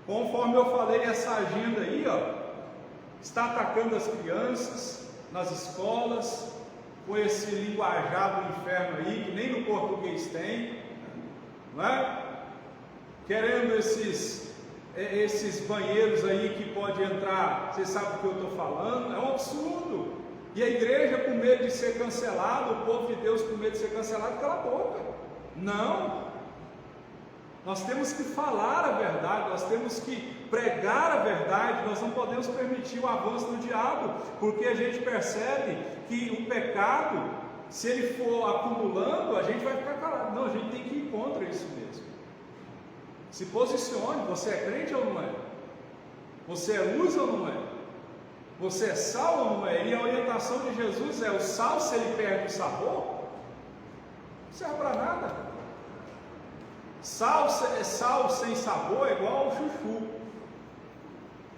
Conforme eu falei, essa agenda aí, está atacando as crianças nas escolas, com esse linguajar do inferno aí, que nem no português tem, não é? Querendo esses banheiros aí que pode entrar, você sabe do que eu estou falando, é um absurdo. E a igreja com medo de ser cancelada, o povo de Deus com medo de ser cancelado, cala a boca. Não, nós temos que falar a verdade, nós temos que pregar a verdade, nós não podemos permitir o avanço do diabo, porque a gente percebe que o pecado, se ele for acumulando, a gente vai ficar calado. Não, a gente tem que ir contra isso mesmo. Se posicione, você é crente ou não é? Você é luz ou não é? Você é sal ou não é? E a orientação de Jesus é: o sal, se ele perde o sabor, não serve para nada. Sal sem sabor é igual ao chuchu.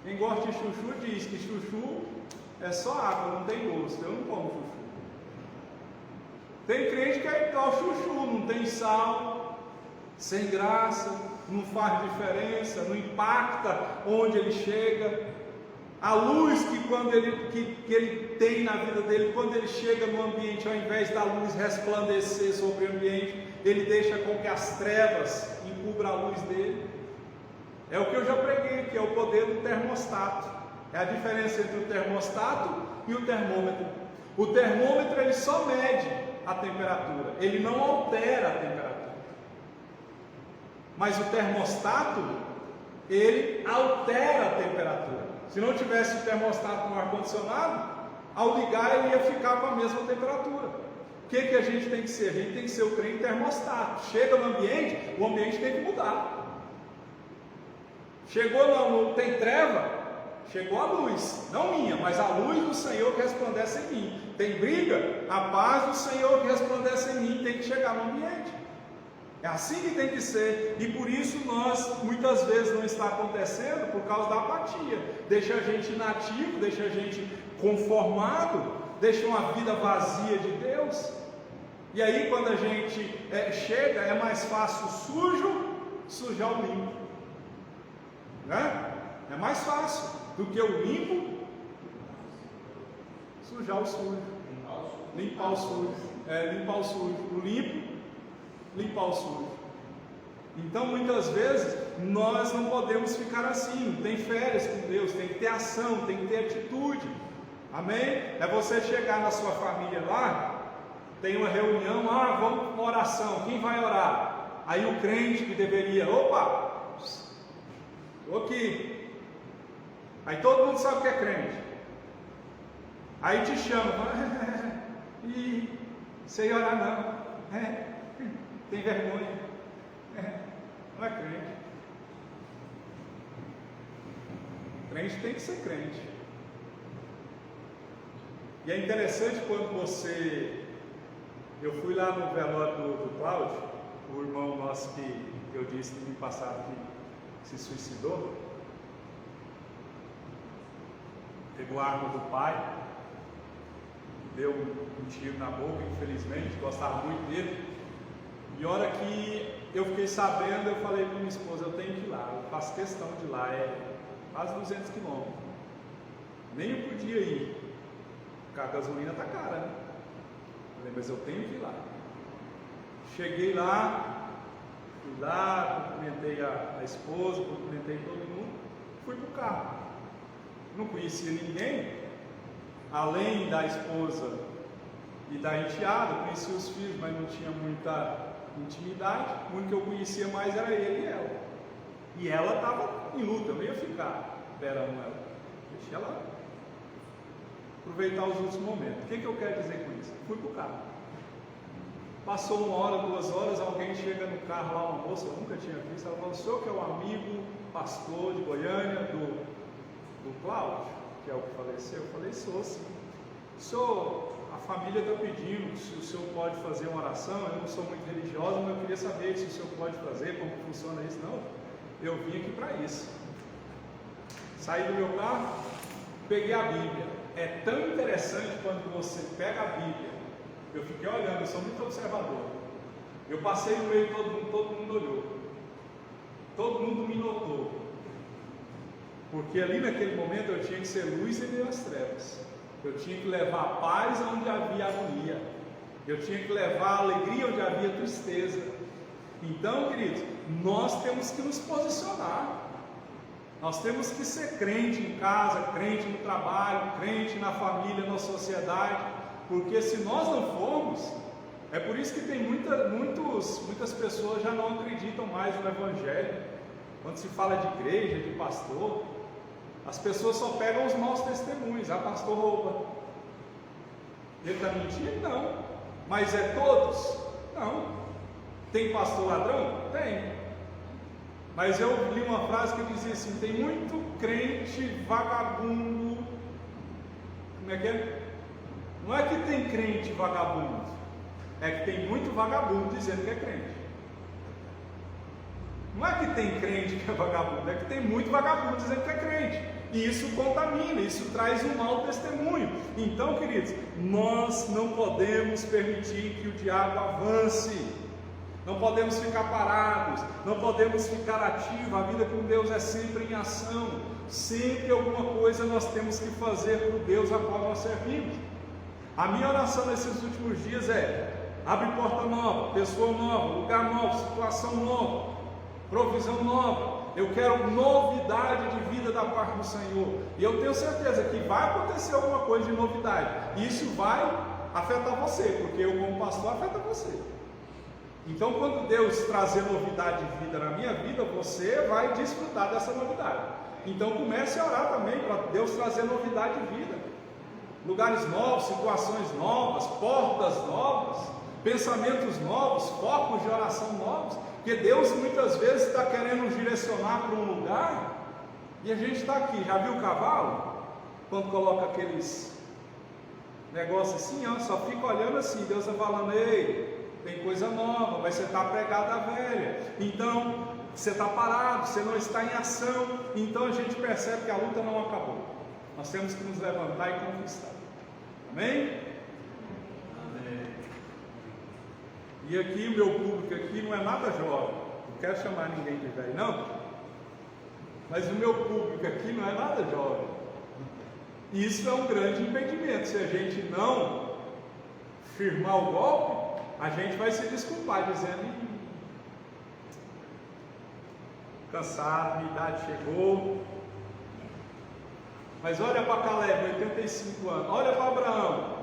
Quem gosta de chuchu diz que chuchu é só água, não tem gosto. Eu não como chuchu. Tem crente que é igual chuchu, não tem sal, sem graça, não faz diferença, não impacta onde ele chega. A luz que ele tem na vida dele, quando ele chega no ambiente, ao invés da luz resplandecer sobre o ambiente, ele deixa com que as trevas encubram a luz dele. É o que eu já preguei, que é o poder do termostato. É a diferença entre o termostato e o termômetro. O termômetro, ele só mede a temperatura, ele não altera a temperatura. Mas o termostato, ele altera a temperatura. Se não tivesse o termostato no ar-condicionado, ao ligar ele ia ficar com a mesma temperatura. O que a gente tem que ser? A gente tem que ser o crente termostato. Chega no ambiente, o ambiente tem que mudar. Chegou tem treva, chegou a luz, não minha, mas a luz do Senhor que resplandece em mim. Tem briga, a paz do Senhor que resplandece em mim tem que chegar no ambiente. É assim que tem que ser, e por isso nós muitas vezes não está acontecendo por causa da apatia. Deixa a gente inativo, deixa a gente conformado, deixa uma vida vazia de Deus. E aí quando a gente chega, é mais fácil o sujo sujar o limpo, né? É mais fácil do que o limpo sujar o sujo, limpar o sujo, limpar o sujo, o limpo limpar o sujo. Então muitas vezes nós não podemos ficar assim, não tem férias com Deus, tem que ter ação, tem que ter atitude. Amém? É você chegar na sua família lá, tem uma reunião, vamos para uma oração, quem vai orar? Aí o crente que deveria, estou aqui. Aí todo mundo sabe que é crente. Aí te chama, sem orar não, tem vergonha. não é crente. Crente tem que ser crente. E é interessante quando eu fui lá no velório do Cláudio, o irmão nosso que eu disse no ano passado que se suicidou, pegou a arma do pai, deu um tiro na boca, infelizmente, gostava muito dele. E a hora que eu fiquei sabendo, eu falei para minha esposa, eu tenho que ir lá, eu faço questão de ir lá, é quase 200 quilômetros. Nem eu podia ir, porque a gasolina está cara, né? Eu falei, mas eu tenho que ir lá. Cheguei lá, fui lá, cumprimentei a esposa, cumprimentei todo mundo, fui para o carro. Não conhecia ninguém, além da esposa e da enteada, conhecia os filhos, mas não tinha muita intimidade. O único que eu conhecia mais era ele e ela. E ela estava em luta, eu não ia ficar esperando ela. Deixei ela aproveitar os últimos momentos. O que eu quero dizer com isso? Fui para o carro. Passou 1 hora, 2 horas, alguém chega no carro lá, uma moça, eu nunca tinha visto, ela falou, o senhor que é o amigo pastor de Goiânia, do Cláudio, que é o que faleceu? Eu falei, sou sim. Senhor, a família está pedindo se o senhor pode fazer uma oração, eu não sou muito religiosa, mas eu queria saber se o senhor pode fazer, como funciona isso. Não, eu vim aqui para isso. Saí do meu carro, peguei a Bíblia. É tão interessante quando você pega a Bíblia. Eu fiquei olhando, eu sou muito observador. Eu passei no meio de todo mundo olhou. Todo mundo me notou. Porque ali naquele momento eu tinha que ser luz em meio às trevas. Eu tinha que levar a paz onde havia agonia. Eu tinha que levar a alegria onde havia tristeza. Então, queridos, nós temos que nos posicionar. Nós temos que ser crente em casa, crente no trabalho, crente na família, na sociedade. Porque se nós não formos, é por isso que tem muitas pessoas já não acreditam mais no Evangelho. Quando se fala de igreja, de pastor, as pessoas só pegam os maus testemunhos. Ah, pastor rouba. Ele está mentindo? Não. Mas é todos? Não. Tem pastor ladrão? Tem. Mas eu li uma frase que dizia assim, tem muito crente vagabundo. Como é que é? Não é que tem crente vagabundo, é que tem muito vagabundo dizendo que é crente. Não é que tem crente que é vagabundo, é que tem muito vagabundo dizendo que é crente. E isso contamina, isso traz um mau testemunho. Então, queridos, nós não podemos permitir que o diabo avance. Não podemos ficar parados, não podemos ficar ativos. A vida com Deus é sempre em ação. Sempre alguma coisa nós temos que fazer para o Deus a qual nós servimos. A minha oração nesses últimos dias é: abre porta nova, pessoa nova, lugar novo, situação nova, provisão nova. Eu quero novidade de vida da parte do Senhor. E eu tenho certeza que vai acontecer alguma coisa de novidade. E isso vai afetar você, porque eu como pastor afeta você. Então, quando Deus trazer novidade de vida na minha vida, você vai desfrutar dessa novidade. Então, comece a orar também para Deus trazer novidade de vida. Lugares novos, situações novas, portas novas, pensamentos novos, focos de oração novos. Porque Deus muitas vezes está querendo nos direcionar para um lugar e a gente está aqui. Já viu o cavalo? Quando coloca aqueles negócios assim, ó, só fica olhando assim. Deus está falando, ei, tem coisa nova, mas você está pregado à velha. Então, você está parado, você não está em ação. Então a gente percebe que a luta não acabou. Nós temos que nos levantar e conquistar. Amém? E aqui o meu público aqui não é nada jovem, não quero chamar ninguém de velho não, mas o meu público aqui não é nada jovem. E isso é um grande impedimento. Se a gente não firmar o golpe, a gente vai se desculpar dizendo, cansado, minha idade chegou. Mas olha para Caleb, 85 anos, olha para Abraão,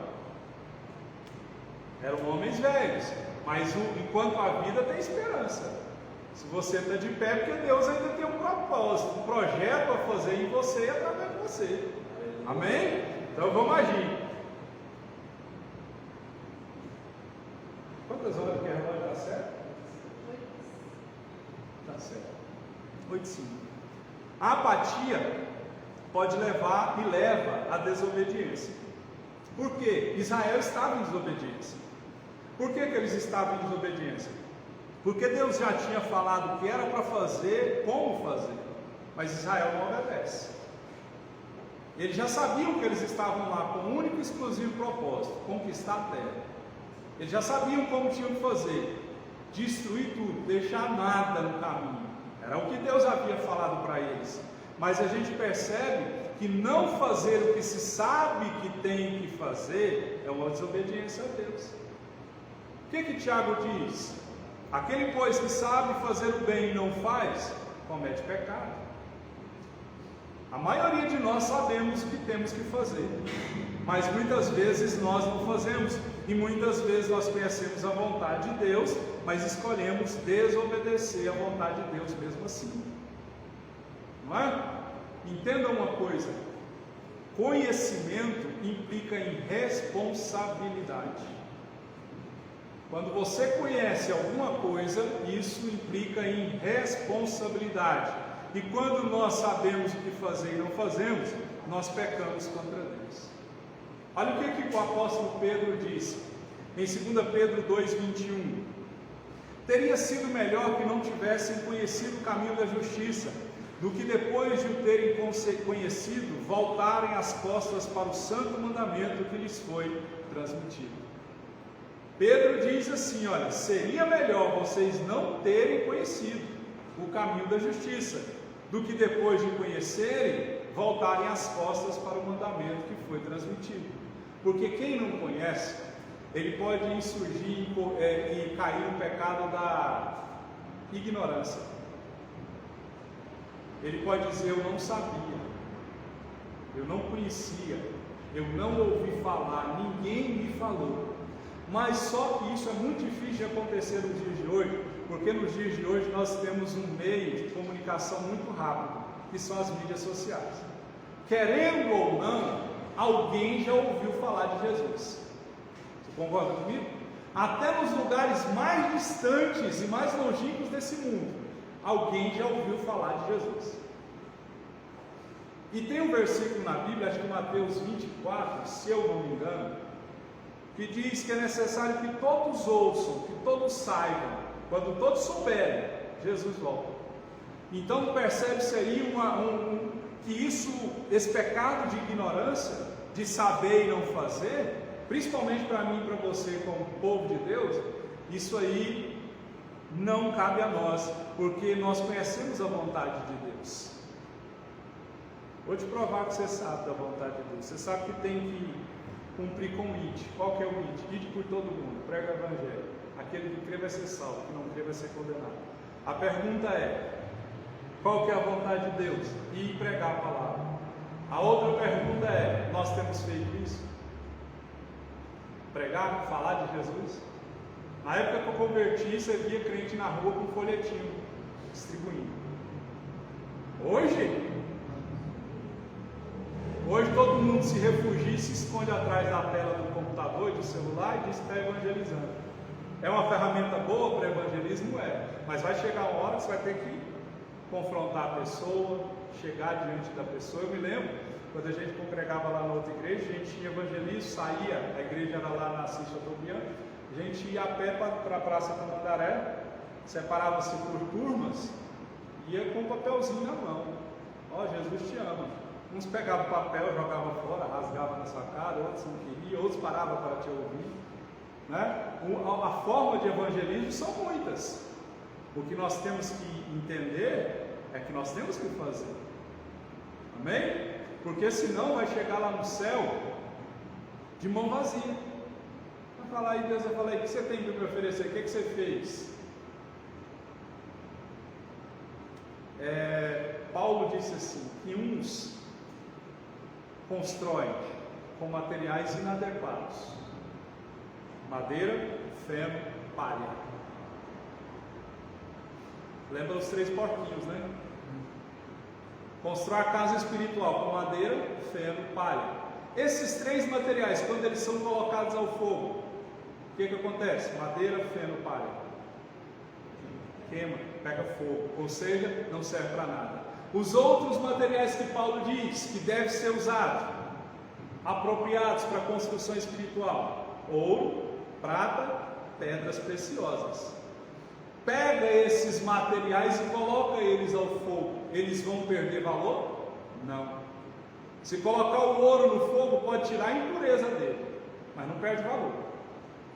eram homens velhos, mas enquanto a vida tem esperança. Se você está de pé, porque Deus ainda tem um propósito, um projeto a fazer em você e através de você. Amém? Então vamos agir. Quantas horas que a relógio está certo? Está Certo. 8,5. A apatia pode levar e leva à desobediência. Por quê? Israel estava em desobediência. Por que eles estavam em desobediência? Porque Deus já tinha falado o que era para fazer, como fazer, mas Israel não obedece. Eles já sabiam que eles estavam lá com um único e exclusivo propósito: conquistar a terra. Eles já sabiam como tinham que fazer: destruir tudo, deixar nada no caminho. Era o que Deus havia falado para eles. Mas a gente percebe que não fazer o que se sabe que tem que fazer é uma desobediência a Deus. O que Tiago diz? Aquele, pois, que sabe fazer o bem e não faz, comete pecado. A maioria de nós sabemos o que temos que fazer, mas muitas vezes nós não fazemos, e muitas vezes nós conhecemos a vontade de Deus, mas escolhemos desobedecer a vontade de Deus mesmo assim. Não é? Entenda uma coisa: conhecimento implica em responsabilidade. Quando você conhece alguma coisa, isso implica em responsabilidade. E quando nós sabemos o que fazer e não fazemos, nós pecamos contra Deus. Olha o que o apóstolo Pedro disse em 2 Pedro 2,21. Teria sido melhor que não tivessem conhecido o caminho da justiça, do que depois de o terem conhecido, voltarem as costas para o santo mandamento que lhes foi transmitido. Pedro diz assim: olha, seria melhor vocês não terem conhecido o caminho da justiça, do que depois de conhecerem, voltarem as costas para o mandamento que foi transmitido. Porque quem não conhece, ele pode insurgir e cair no pecado da ignorância. Ele pode dizer: eu não sabia, eu não conhecia, eu não ouvi falar, ninguém me falou. Mas só que isso é muito difícil de acontecer nos dias de hoje, porque nos dias de hoje nós temos um meio de comunicação muito rápido, que são as mídias sociais. Querendo ou não, alguém já ouviu falar de Jesus. Você concorda comigo? Até nos lugares mais distantes e mais longínquos desse mundo, alguém já ouviu falar de Jesus. E tem um versículo na Bíblia, acho que Mateus 24, se eu não me engano, que diz que é necessário que todos ouçam, que todos saibam. Quando todos souberem, Jesus volta. Então percebe-se aí que esse pecado de ignorância, de saber e não fazer, principalmente para mim e para você como povo de Deus, isso aí não cabe a nós, porque nós conhecemos a vontade de Deus. Vou te provar que você sabe da vontade de Deus. Você sabe que tem que cumprir com o ID. Qual que é o ID? ID por todo mundo, prega o evangelho. Aquele que crê vai ser salvo, que não crê vai ser condenado. A pergunta é: qual que é a vontade de Deus? Ir pregar a palavra. A outra pergunta é: nós temos feito isso? Pregar, falar de Jesus? Na época que eu converti, você via crente na rua com folhetinho, distribuindo. Hoje todo mundo se refugia e se esconde atrás da tela do computador e do celular e diz que está evangelizando. É uma ferramenta boa para evangelismo? É, mas vai chegar uma hora que você vai ter que confrontar a pessoa, chegar diante da pessoa. Eu me lembro, quando a gente congregava lá na outra igreja, a gente tinha evangelismo, saía, a igreja era lá na Assis Chateaubriand, a gente ia a pé para a Praça Tamandaré, separava-se por turmas, ia com um papelzinho na mão: ó, Jesus te ama. Uns pegavam papel, jogavam fora, rasgavam na sua cara, outros não queriam, outros paravam para te ouvir, né? A forma de evangelismo são muitas. O que nós temos que entender é que nós temos que fazer. Amém? Porque senão vai chegar lá no céu de mão vazia. Vai falar aí, Deus vai falar aí: o que você tem para me oferecer? O que você fez? Paulo disse assim, que uns constroem com materiais inadequados: madeira, feno, palha. Lembra os 3 porquinhos, né? Constrói a casa espiritual com madeira, feno, palha. Esses 3 materiais, quando eles são colocados ao fogo, o que acontece? Madeira, feno, palha. queima, pega fogo, ou seja, não serve para nada. Os outros materiais que Paulo diz que devem ser usados, apropriados para a construção espiritual: ouro, prata, pedras preciosas. Pega esses materiais e coloca eles ao fogo, eles vão perder valor? Não. Se colocar o ouro no fogo, pode tirar a impureza dele, mas não perde valor.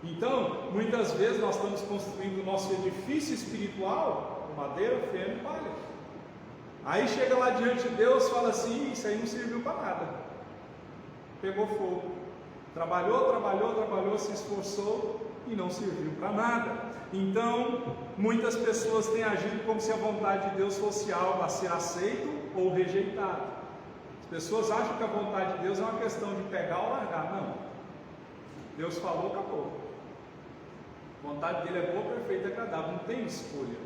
Então, muitas vezes nós estamos construindo o nosso edifício espiritual com madeira, feno e palha. Aí chega lá diante de Deus e fala assim: isso aí não serviu para nada. Pegou fogo. Trabalhou, se esforçou e não serviu para nada. Então, muitas pessoas têm agido como se a vontade de Deus fosse algo a ser aceito ou rejeitado. As pessoas acham que a vontade de Deus é uma questão de pegar ou largar. Não. Deus falou, acabou. A vontade dele é boa, perfeita e agradável. Não tem escolha.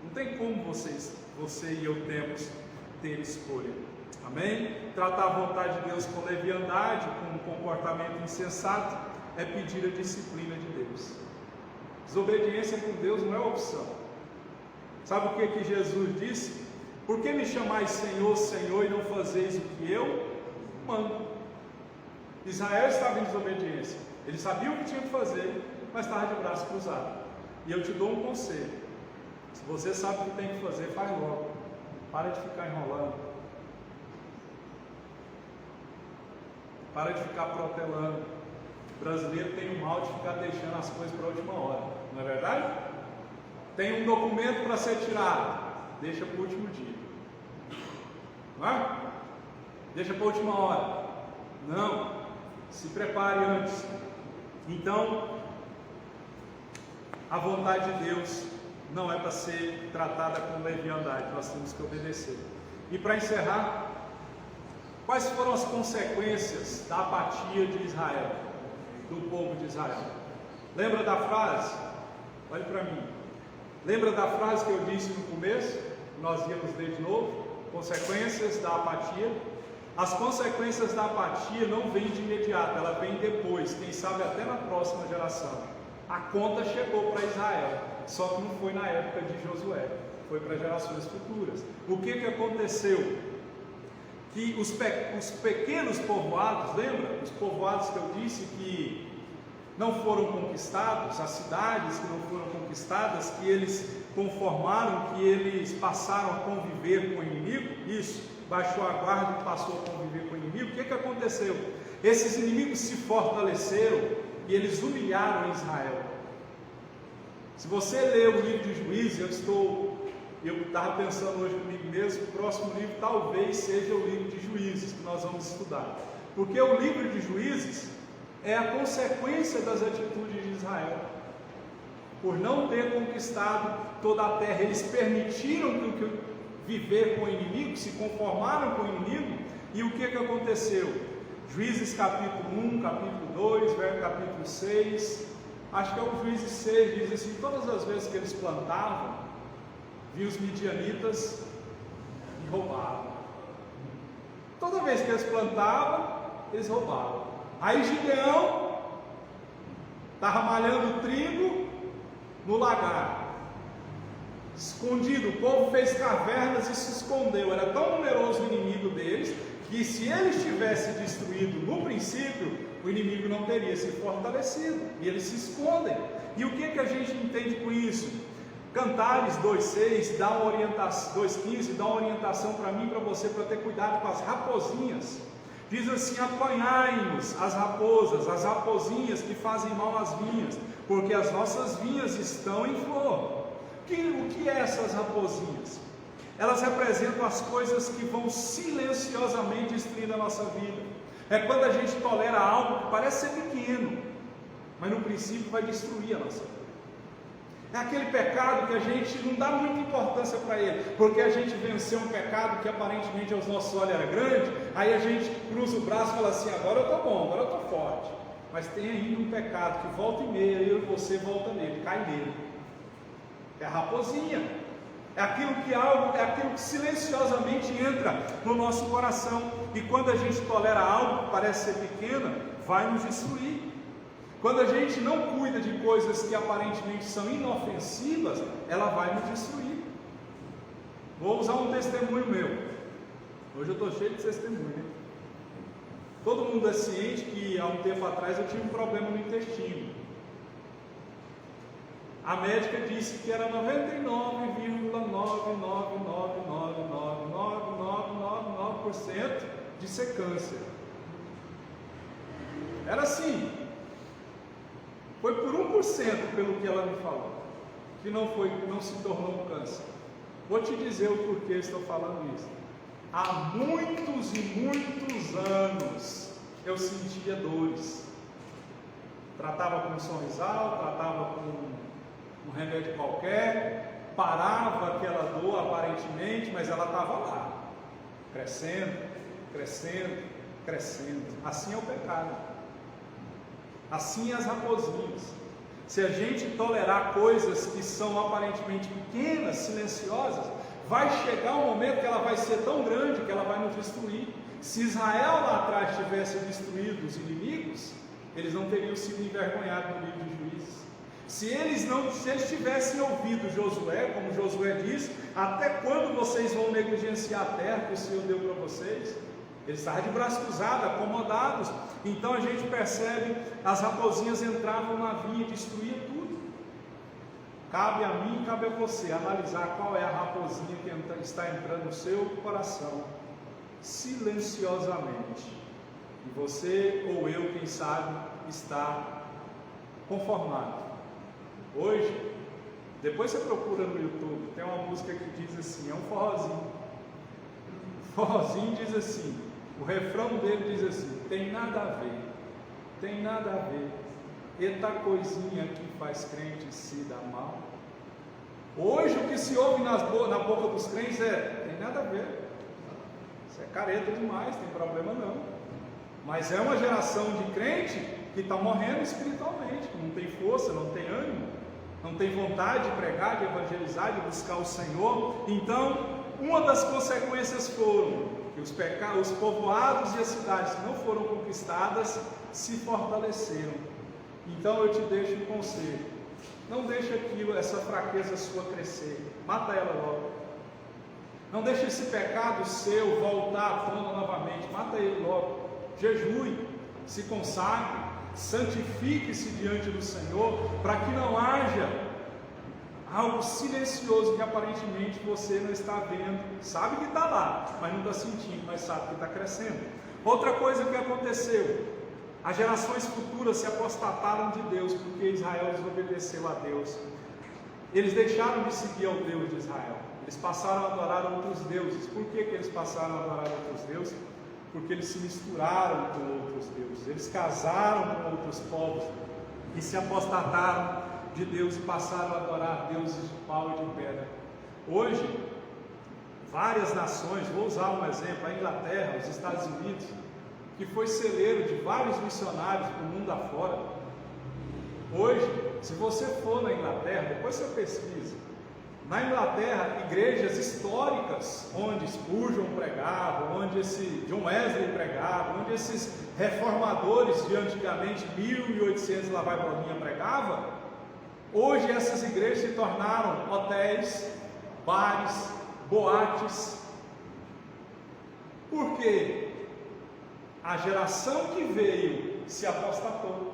Não tem como você e eu temos ter escolha. Amém? Tratar a vontade de Deus com leviandade, com um comportamento insensato, é pedir a disciplina de Deus. Desobediência com Deus não é opção. Sabe o que Jesus disse? Por que me chamais Senhor, Senhor, e não fazeis o que eu mando? Israel estava em desobediência. Ele sabia o que tinha que fazer, mas estava de braço cruzado. E eu te dou um conselho: se você sabe o que tem que fazer, faz logo. Para de ficar enrolando. Para de ficar protelando. O brasileiro tem o mal de ficar deixando as coisas para a última hora. Não é verdade? Tem um documento para ser tirado, deixa para o último dia. Não é? Deixa para a última hora. Não. Se prepare antes. Então, a vontade de Deus não é para ser tratada com leviandade, nós temos que obedecer. E para encerrar, quais foram as consequências da apatia de Israel, do povo de Israel? Lembra da frase? Olhe para mim. Lembra da frase que eu disse no começo? Nós íamos ler de novo. Consequências da apatia. As consequências da apatia não vêm de imediato, ela vem depois, quem sabe até na próxima geração. A conta chegou para Israel, só que não foi na época de Josué, foi para gerações futuras. O que aconteceu? Que os pequenos povoados, lembra? Os povoados que eu disse que não foram conquistados, as cidades que não foram conquistadas, que eles conformaram, que eles passaram a conviver com o inimigo, isso, baixou a guarda e passou a conviver com o inimigo. O que aconteceu? Esses inimigos se fortaleceram e eles humilharam Israel. Se você ler o livro de Juízes, eu estava pensando hoje comigo mesmo, o próximo livro talvez seja o livro de Juízes que nós vamos estudar, porque o livro de Juízes é a consequência das atitudes de Israel, por não ter conquistado toda a terra. Eles permitiram que viver com o inimigo, se conformaram com o inimigo, e o que aconteceu? Juízes capítulo 1, capítulo 2, capítulo 6, acho que é o Juízes 6, diz assim: todas as vezes que eles plantavam, vinham os midianitas e roubavam. Toda vez que eles plantavam, eles roubavam. Aí Gideão estava malhando trigo no lagar, escondido. O povo fez cavernas e se escondeu. Era tão numeroso o inimigo deles, que se eles tivessem destruído no princípio, o inimigo não teria se fortalecido, e eles se escondem. E o que a gente entende com isso? Cantares 2,6 dá uma orientação, 2,15 dá uma orientação para mim e para você, para ter cuidado com as raposinhas. Diz assim: apanhai-nos as raposas, as raposinhas que fazem mal às vinhas, porque as nossas vinhas estão em flor. O que é essas raposinhas? Elas representam as coisas que vão silenciosamente destruindo a nossa vida. É quando a gente tolera algo que parece ser pequeno, mas no princípio vai destruir a nossa vida. É aquele pecado que a gente não dá muita importância para ele, porque a gente venceu um pecado que aparentemente aos nossos olhos era grande, aí a gente cruza o braço e fala assim: agora eu estou bom, agora eu estou forte. Mas tem ainda um pecado que volta e meia, eu e você volta nele, cai nele. É a raposinha. É aquilo que silenciosamente entra no nosso coração, e quando a gente tolera algo que parece ser pequeno, vai nos destruir. Quando a gente não cuida de coisas que aparentemente são inofensivas, ela vai nos destruir. Vou usar um testemunho meu. Hoje eu estou cheio de testemunho, hein? Todo mundo é ciente que há um tempo atrás eu tive um problema no intestino. A médica disse que era 99,999999999% de ser câncer. Era assim. Foi por 1% pelo que ela me falou, que não se tornou um câncer. Vou te dizer o porquê estou falando isso. Há muitos e muitos anos eu sentia dores. Tratava com um sorrisal, tratava com um remédio qualquer, parava aquela dor aparentemente, mas ela estava lá, crescendo, crescendo, crescendo. Assim é o pecado. Assim as raposinhas. Se a gente tolerar coisas que são aparentemente pequenas, silenciosas, vai chegar um momento que ela vai ser tão grande que ela vai nos destruir. Se Israel lá atrás tivesse destruído os inimigos, eles não teriam sido envergonhados no livro de Juízes. Se eles tivessem ouvido Josué, como Josué diz, até quando vocês vão negligenciar a terra que o Senhor deu para vocês? Eles estavam de braço cruzado, acomodados. Então a gente percebe, as raposinhas entravam na vinha e destruíam tudo. Cabe a mim, cabe a você analisar qual é a raposinha que está entrando no seu coração, silenciosamente. E você ou eu, quem sabe, está conformado. Hoje, depois você procura no YouTube, tem uma música que diz assim, é um forrozinho. O forrozinho diz assim, o refrão dele diz assim: tem nada a ver, tem nada a ver, eita coisinha que faz crente se dar mal. Hoje o que se ouve na boca dos crentes é: tem nada a ver, isso é careta demais, tem problema não. Mas é uma geração de crente que está morrendo espiritualmente, que não tem força, não tem ânimo, não tem vontade de pregar, de evangelizar, de buscar o Senhor. Então, uma das consequências foram que os povoados e as cidades que não foram conquistadas se fortaleceram. Então eu te deixo um conselho: não deixe essa fraqueza sua crescer, mata ela logo. Não deixe esse pecado seu voltar à tona novamente, mata ele logo. Jejue, se consagre, santifique-se diante do Senhor, para que não haja algo silencioso que aparentemente você não está vendo, sabe que está lá, mas não está sentindo, mas sabe que está crescendo. Outra coisa que aconteceu: as gerações futuras se apostataram de Deus, porque Israel desobedeceu a Deus. Eles deixaram de seguir ao Deus de Israel, eles passaram a adorar outros deuses. Por que eles passaram a adorar outros deuses? Porque eles se misturaram com outros deuses, eles casaram com outros povos e se apostataram de Deus e passaram a adorar deuses de pau e de pedra. Hoje, várias nações, vou usar um exemplo, a Inglaterra, os Estados Unidos, que foi celeiro de vários missionários para o mundo afora. Hoje, se você for na Inglaterra, depois você pesquisa, na Inglaterra, igrejas históricas, onde Spurgeon pregava, onde esse John Wesley pregava, onde esses reformadores de antigamente 1800 lá vai bolinha pregava, hoje essas igrejas se tornaram hotéis, bares, boates. Por quê? A geração que veio se apostatou.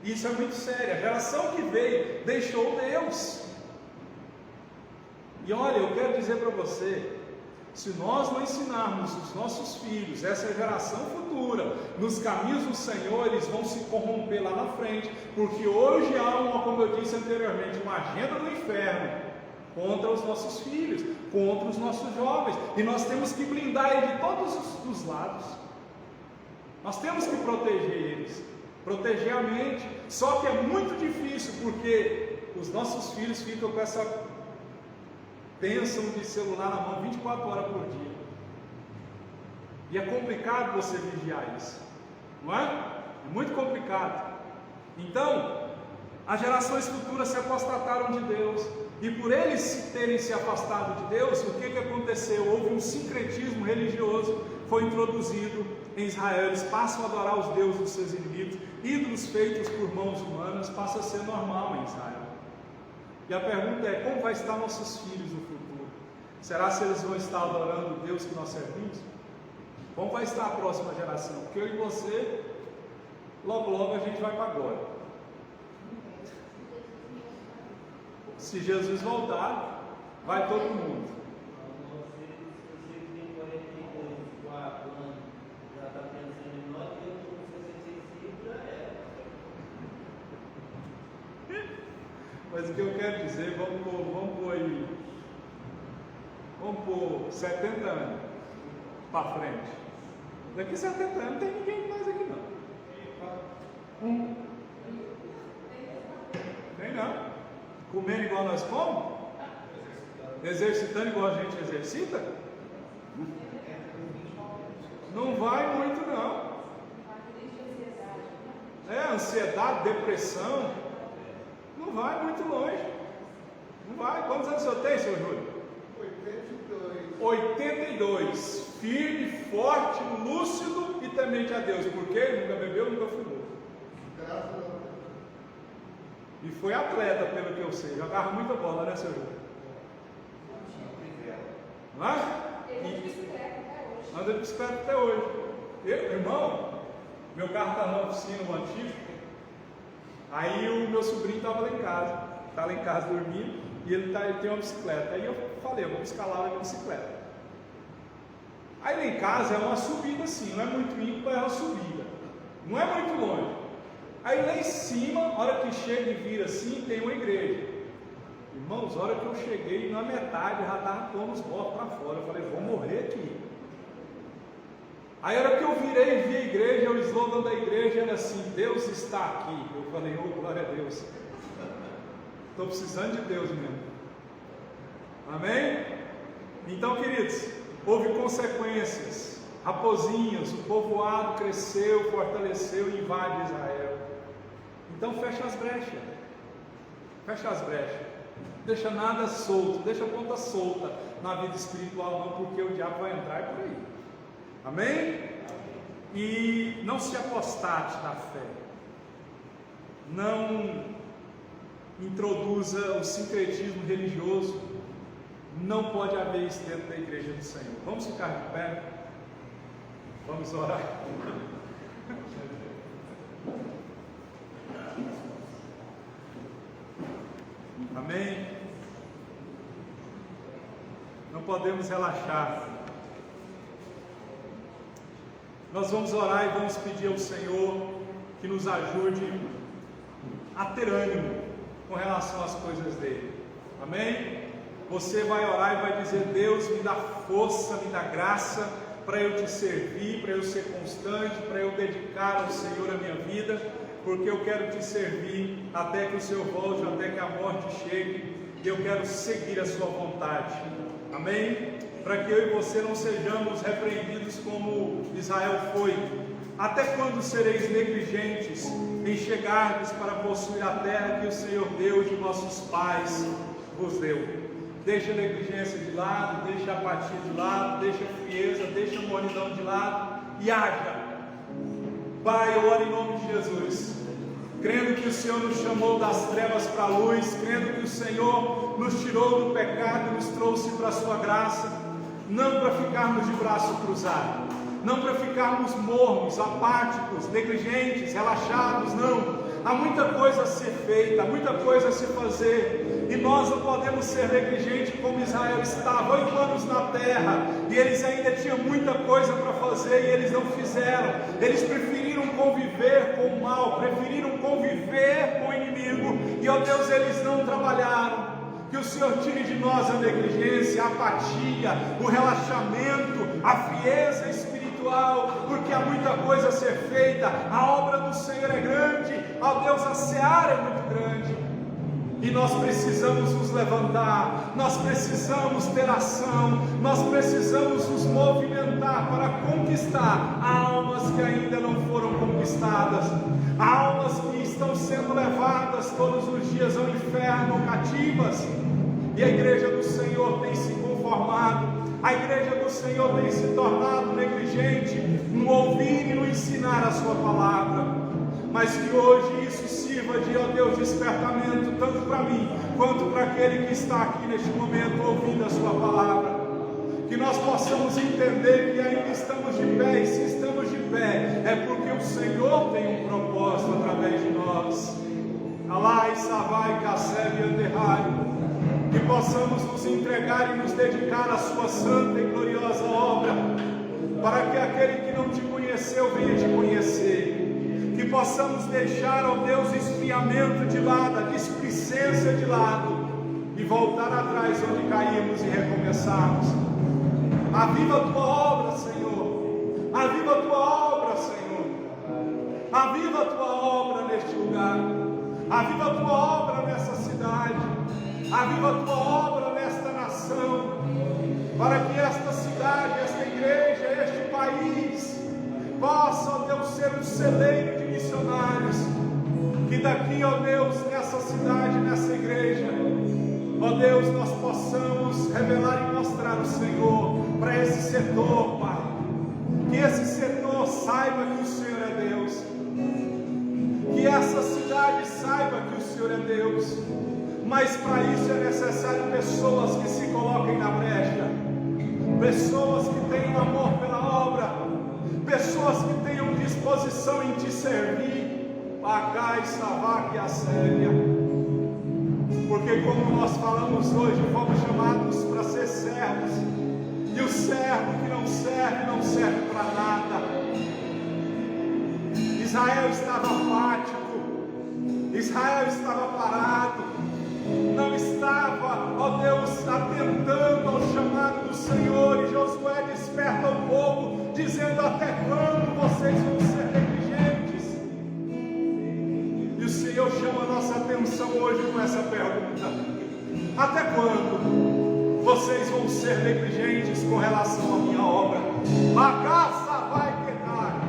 Isso é muito sério. A geração que veio deixou Deus. E olha, eu quero dizer para você, se nós não ensinarmos os nossos filhos, essa geração futura, nos caminhos do Senhor, eles vão se corromper lá na frente, porque hoje há como eu disse anteriormente, uma agenda do inferno contra os nossos filhos, contra os nossos jovens, e nós temos que blindar eles de todos os lados. Nós temos que proteger eles, proteger a mente. Só que é muito difícil, porque os nossos filhos ficam com essa bênção de celular na mão 24 horas por dia. E é complicado você vigiar isso, não é? É muito complicado. Então, as gerações futuras se apostataram de Deus. E por eles terem se afastado de Deus, o que aconteceu? Houve um sincretismo religioso, foi introduzido em Israel. Eles passam a adorar os deuses dos seus inimigos. ídolos feitos por mãos humanas passa a ser normal em Israel. E a pergunta é: como vai estar nossos filhos no futuro? Será se eles vão estar adorando o Deus que nós servimos? Como vai estar a próxima geração? Porque eu e você, logo logo a gente vai para agora. Se Jesus voltar, vai todo mundo. Mas o que eu quero dizer, vamos por 70 anos para frente. Daqui 70 anos não tem ninguém mais aqui não. Tem não. Comendo igual nós comemos? Exercitando igual a gente exercita? Não vai muito não. Ansiedade, depressão. Não vai muito longe. Não vai. Quantos anos o senhor tem, senhor Júlio? 82. Firme, forte, lúcido e temente a Deus. Por quê? Nunca bebeu, nunca fumou. E foi atleta, pelo que eu sei. Jogava muita bola, né, senhor Júlio? Não é? Anda de bicicleta até hoje. Irmão, meu carro está na oficina, o antigo. Aí o meu sobrinho estava lá em casa dormindo, e ele tem uma bicicleta. Aí eu falei: eu vou escalar a minha bicicleta. Aí lá em casa é uma subida assim, não é muito ímpar, é uma subida, não é muito longe. Aí lá em cima, a hora que chega e vira assim, tem uma igreja. Irmãos, a hora que eu cheguei, na metade já estava pondo os blocos para fora. Eu falei: vou morrer aqui. Aí a hora que eu virei e vi a igreja, o slogan da igreja era assim: Deus está aqui. Eu falei: oh, glória a Deus. Estou precisando de Deus mesmo. Amém? Então, queridos, houve consequências. Raposinhas, o povoado cresceu, fortaleceu e invade Israel. Então fecha as brechas. Fecha as brechas. Deixa nada solto, deixa a ponta solta na vida espiritual não, porque o diabo vai entrar por aí. Amém? E não se apostate da fé. Não introduza o sincretismo religioso. Não pode haver isso dentro da igreja do Senhor. Vamos ficar de pé. Vamos orar. Amém? Não podemos relaxar. Nós vamos orar e vamos pedir ao Senhor que nos ajude a ter ânimo com relação às coisas dele. Amém? Você vai orar e vai dizer: Deus, me dá força, me dá graça para eu te servir, para eu ser constante, para eu dedicar ao Senhor a minha vida, porque eu quero te servir até que o Senhor volte, até que a morte chegue, e eu quero seguir a sua vontade. Amém? Para que eu e você não sejamos repreendidos como Israel foi. Até quando sereis negligentes em chegardes para possuir a terra que o Senhor Deus de nossos pais vos deu? Deixa a negligência de lado, deixa a apatia de lado, deixa a frieza, deixa a mornidão de lado e haja. Pai, eu oro em nome de Jesus, crendo que o Senhor nos chamou das trevas para a luz, crendo que o Senhor nos tirou do pecado e nos trouxe para a sua graça, não para ficarmos de braço cruzado, não para ficarmos mornos, apáticos, negligentes, relaxados, não. Há muita coisa a ser feita, há muita coisa a se fazer, e nós não podemos ser negligentes como Israel estava 8 anos na terra, e eles ainda tinham muita coisa para fazer, e eles não fizeram. Eles preferiram conviver com o mal, preferiram conviver com o inimigo, e ó Deus, eles não trabalharam. Que o Senhor tire de nós a negligência, a apatia, o relaxamento, a frieza espiritual, porque há muita coisa a ser feita. A obra do Senhor é grande, ó Deus, a seara é muito grande, e nós precisamos nos levantar, nós precisamos ter ação, nós precisamos nos movimentar para conquistar almas que ainda não foram conquistadas, almas que estão sendo levadas todos os dias ao inferno, cativas, e a igreja do Senhor tem se conformado, a igreja do Senhor tem se tornado negligente no ouvir e no ensinar a sua palavra. mas que hoje isso sirva de, ó Deus, despertamento, tanto para mim, quanto para aquele que está aqui neste momento ouvindo a sua palavra. Que nós possamos entender que ainda estamos de pé, e se estamos de pé, é porque o Senhor tem um propósito através de nós. Alai, Savai, Kassel e Anderrai. Que possamos nos entregar e nos dedicar à sua santa e gloriosa obra, para que aquele que não te conheceu venha te conhecer. Que possamos deixar, ó Deus, o esfriamento de lado, a displicência de lado, e voltar atrás onde caímos e recomeçarmos. Aviva a tua obra, Senhor. Aviva a tua obra, Senhor. Aviva a tua obra neste lugar. Aviva a tua obra nessa cidade. Aviva a tua obra nesta nação. Para que esta cidade, esta igreja, este país possa, ó Deus, ser um celeiro de missionários. Que daqui, ó Deus, nessa cidade, nessa igreja, ó Deus, nós possamos revelar e mostrar o Senhor para esse setor, Pai. Que esse setor saiba que o Senhor é Deus. Que essa cidade saiba que o Senhor é Deus. Mas para isso é necessário pessoas que se coloquem na brecha. Pessoas que tenham amor pela obra. Pessoas que tenham disposição em te servir. Acai, Savak e Assélia. Porque como nós falamos hoje, fomos chamados para ser servos. E o servo que não serve para nada. Israel estava apático. Israel estava parado. Não estava, ó Deus, atentando ao chamado do Senhor. E Josué desperta o povo, dizendo: até quando vocês vão ser negligentes? E o Senhor chama a nossa atenção hoje com essa pergunta: até quando vocês vão ser negligentes com relação à minha obra? A caça vai quedar.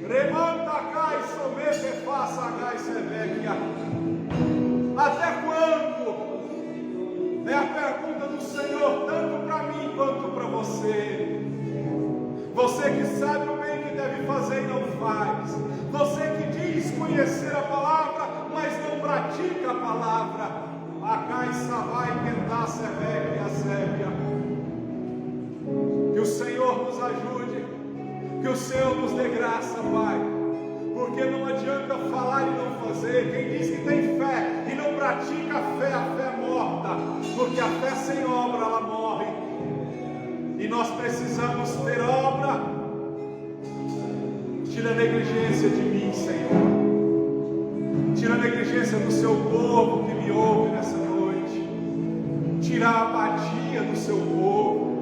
Remanta cai, somete, faça gai, sevequia. Até quando? É a pergunta do Senhor, tanto para mim quanto para você. Você que sabe o bem que deve fazer e não faz. Você que diz conhecer a palavra, mas não pratica a palavra. Acai, savai, tentar, sevec e a sébia. Que o Senhor nos ajude. Que o Senhor nos dê graça, Pai. Porque não adianta falar e não fazer. Quem diz que tem fé e não pratica a fé é morta. Porque a fé sem obra, ela morre. E nós precisamos ter obra. Tira a negligência de mim, Senhor. Tira a negligência do seu povo que me ouve nessa noite. Tira a apatia do seu povo.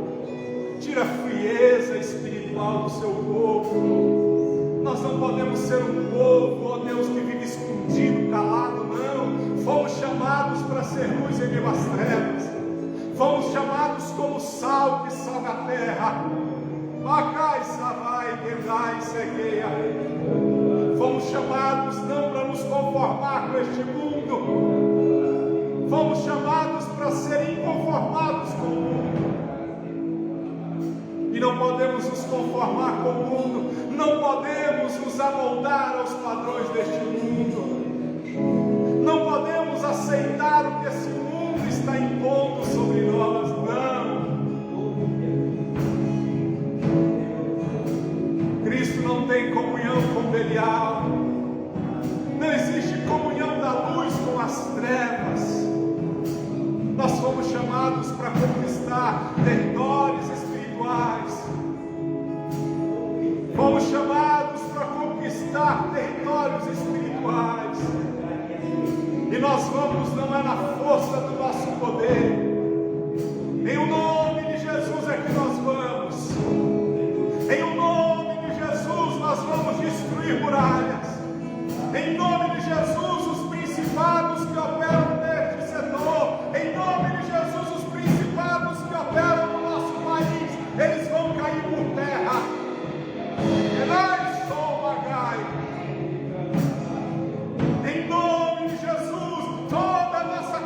Tira a frieza espiritual do seu povo. Nós não podemos ser um povo, ó Deus, que vive escondido, calado, não. Fomos chamados para ser luz em meio às trevas. Fomos chamados como sal que salga a terra. Acai, savai, quedai, cegueia. Fomos chamados não para nos conformar com este mundo. Fomos chamados para ser inconformados com o mundo. E não podemos nos conformar com o mundo. Não podemos nos amoldar aos padrões deste mundo. Não podemos aceitar o que esse mundo está impondo sobre nós. Não. Cristo não tem comunhão com Belial. Não existe comunhão da luz com as trevas. Nós fomos chamados para conquistar territórios espirituais. Fomos chamados para conquistar territórios espirituais. E nós vamos não é na força do nosso poder. Em o nome de Jesus é que nós vamos. Em o nome de Jesus nós vamos destruir muralhas. Em nome de Jesus os principados que operam neste setor. Em nome de Jesus os principados que operam no nosso país, eles vão cair por terra. Em nome de Jesus, toda a nossa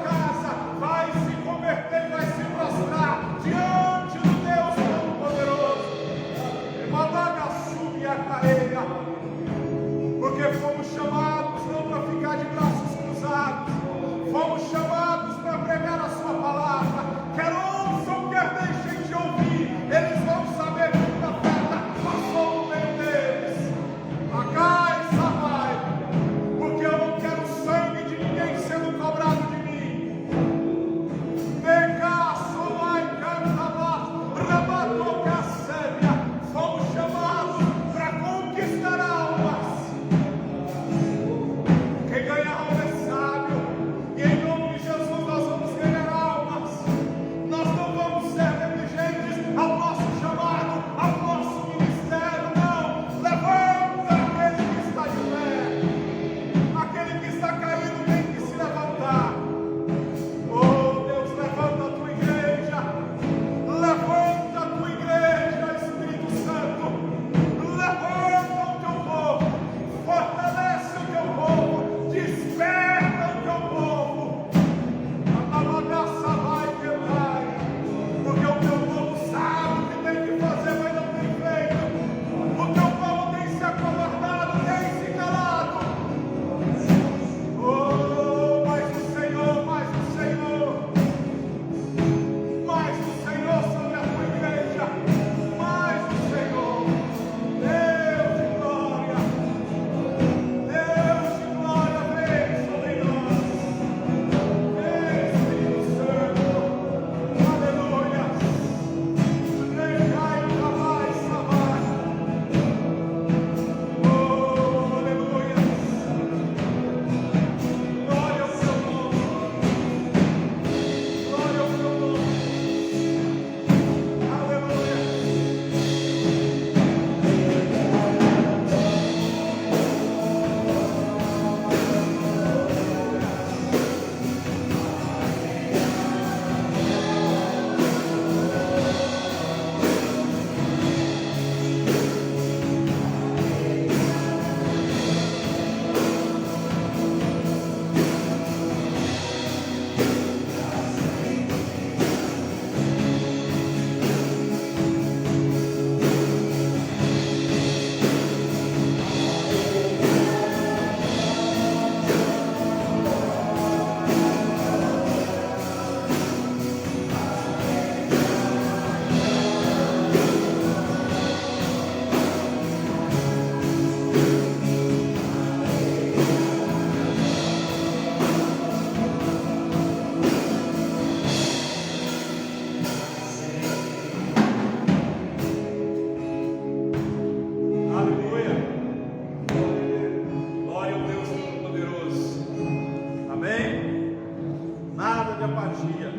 dia.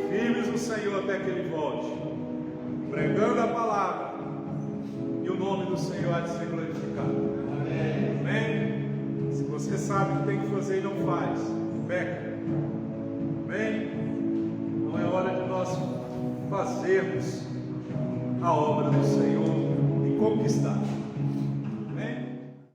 Firmes no Senhor até que Ele volte, pregando a palavra, e o nome do Senhor há de ser glorificado. Amém? Se você sabe o que tem que fazer e não faz, peca. Amém? Não é hora de nós fazermos a obra do Senhor e conquistar.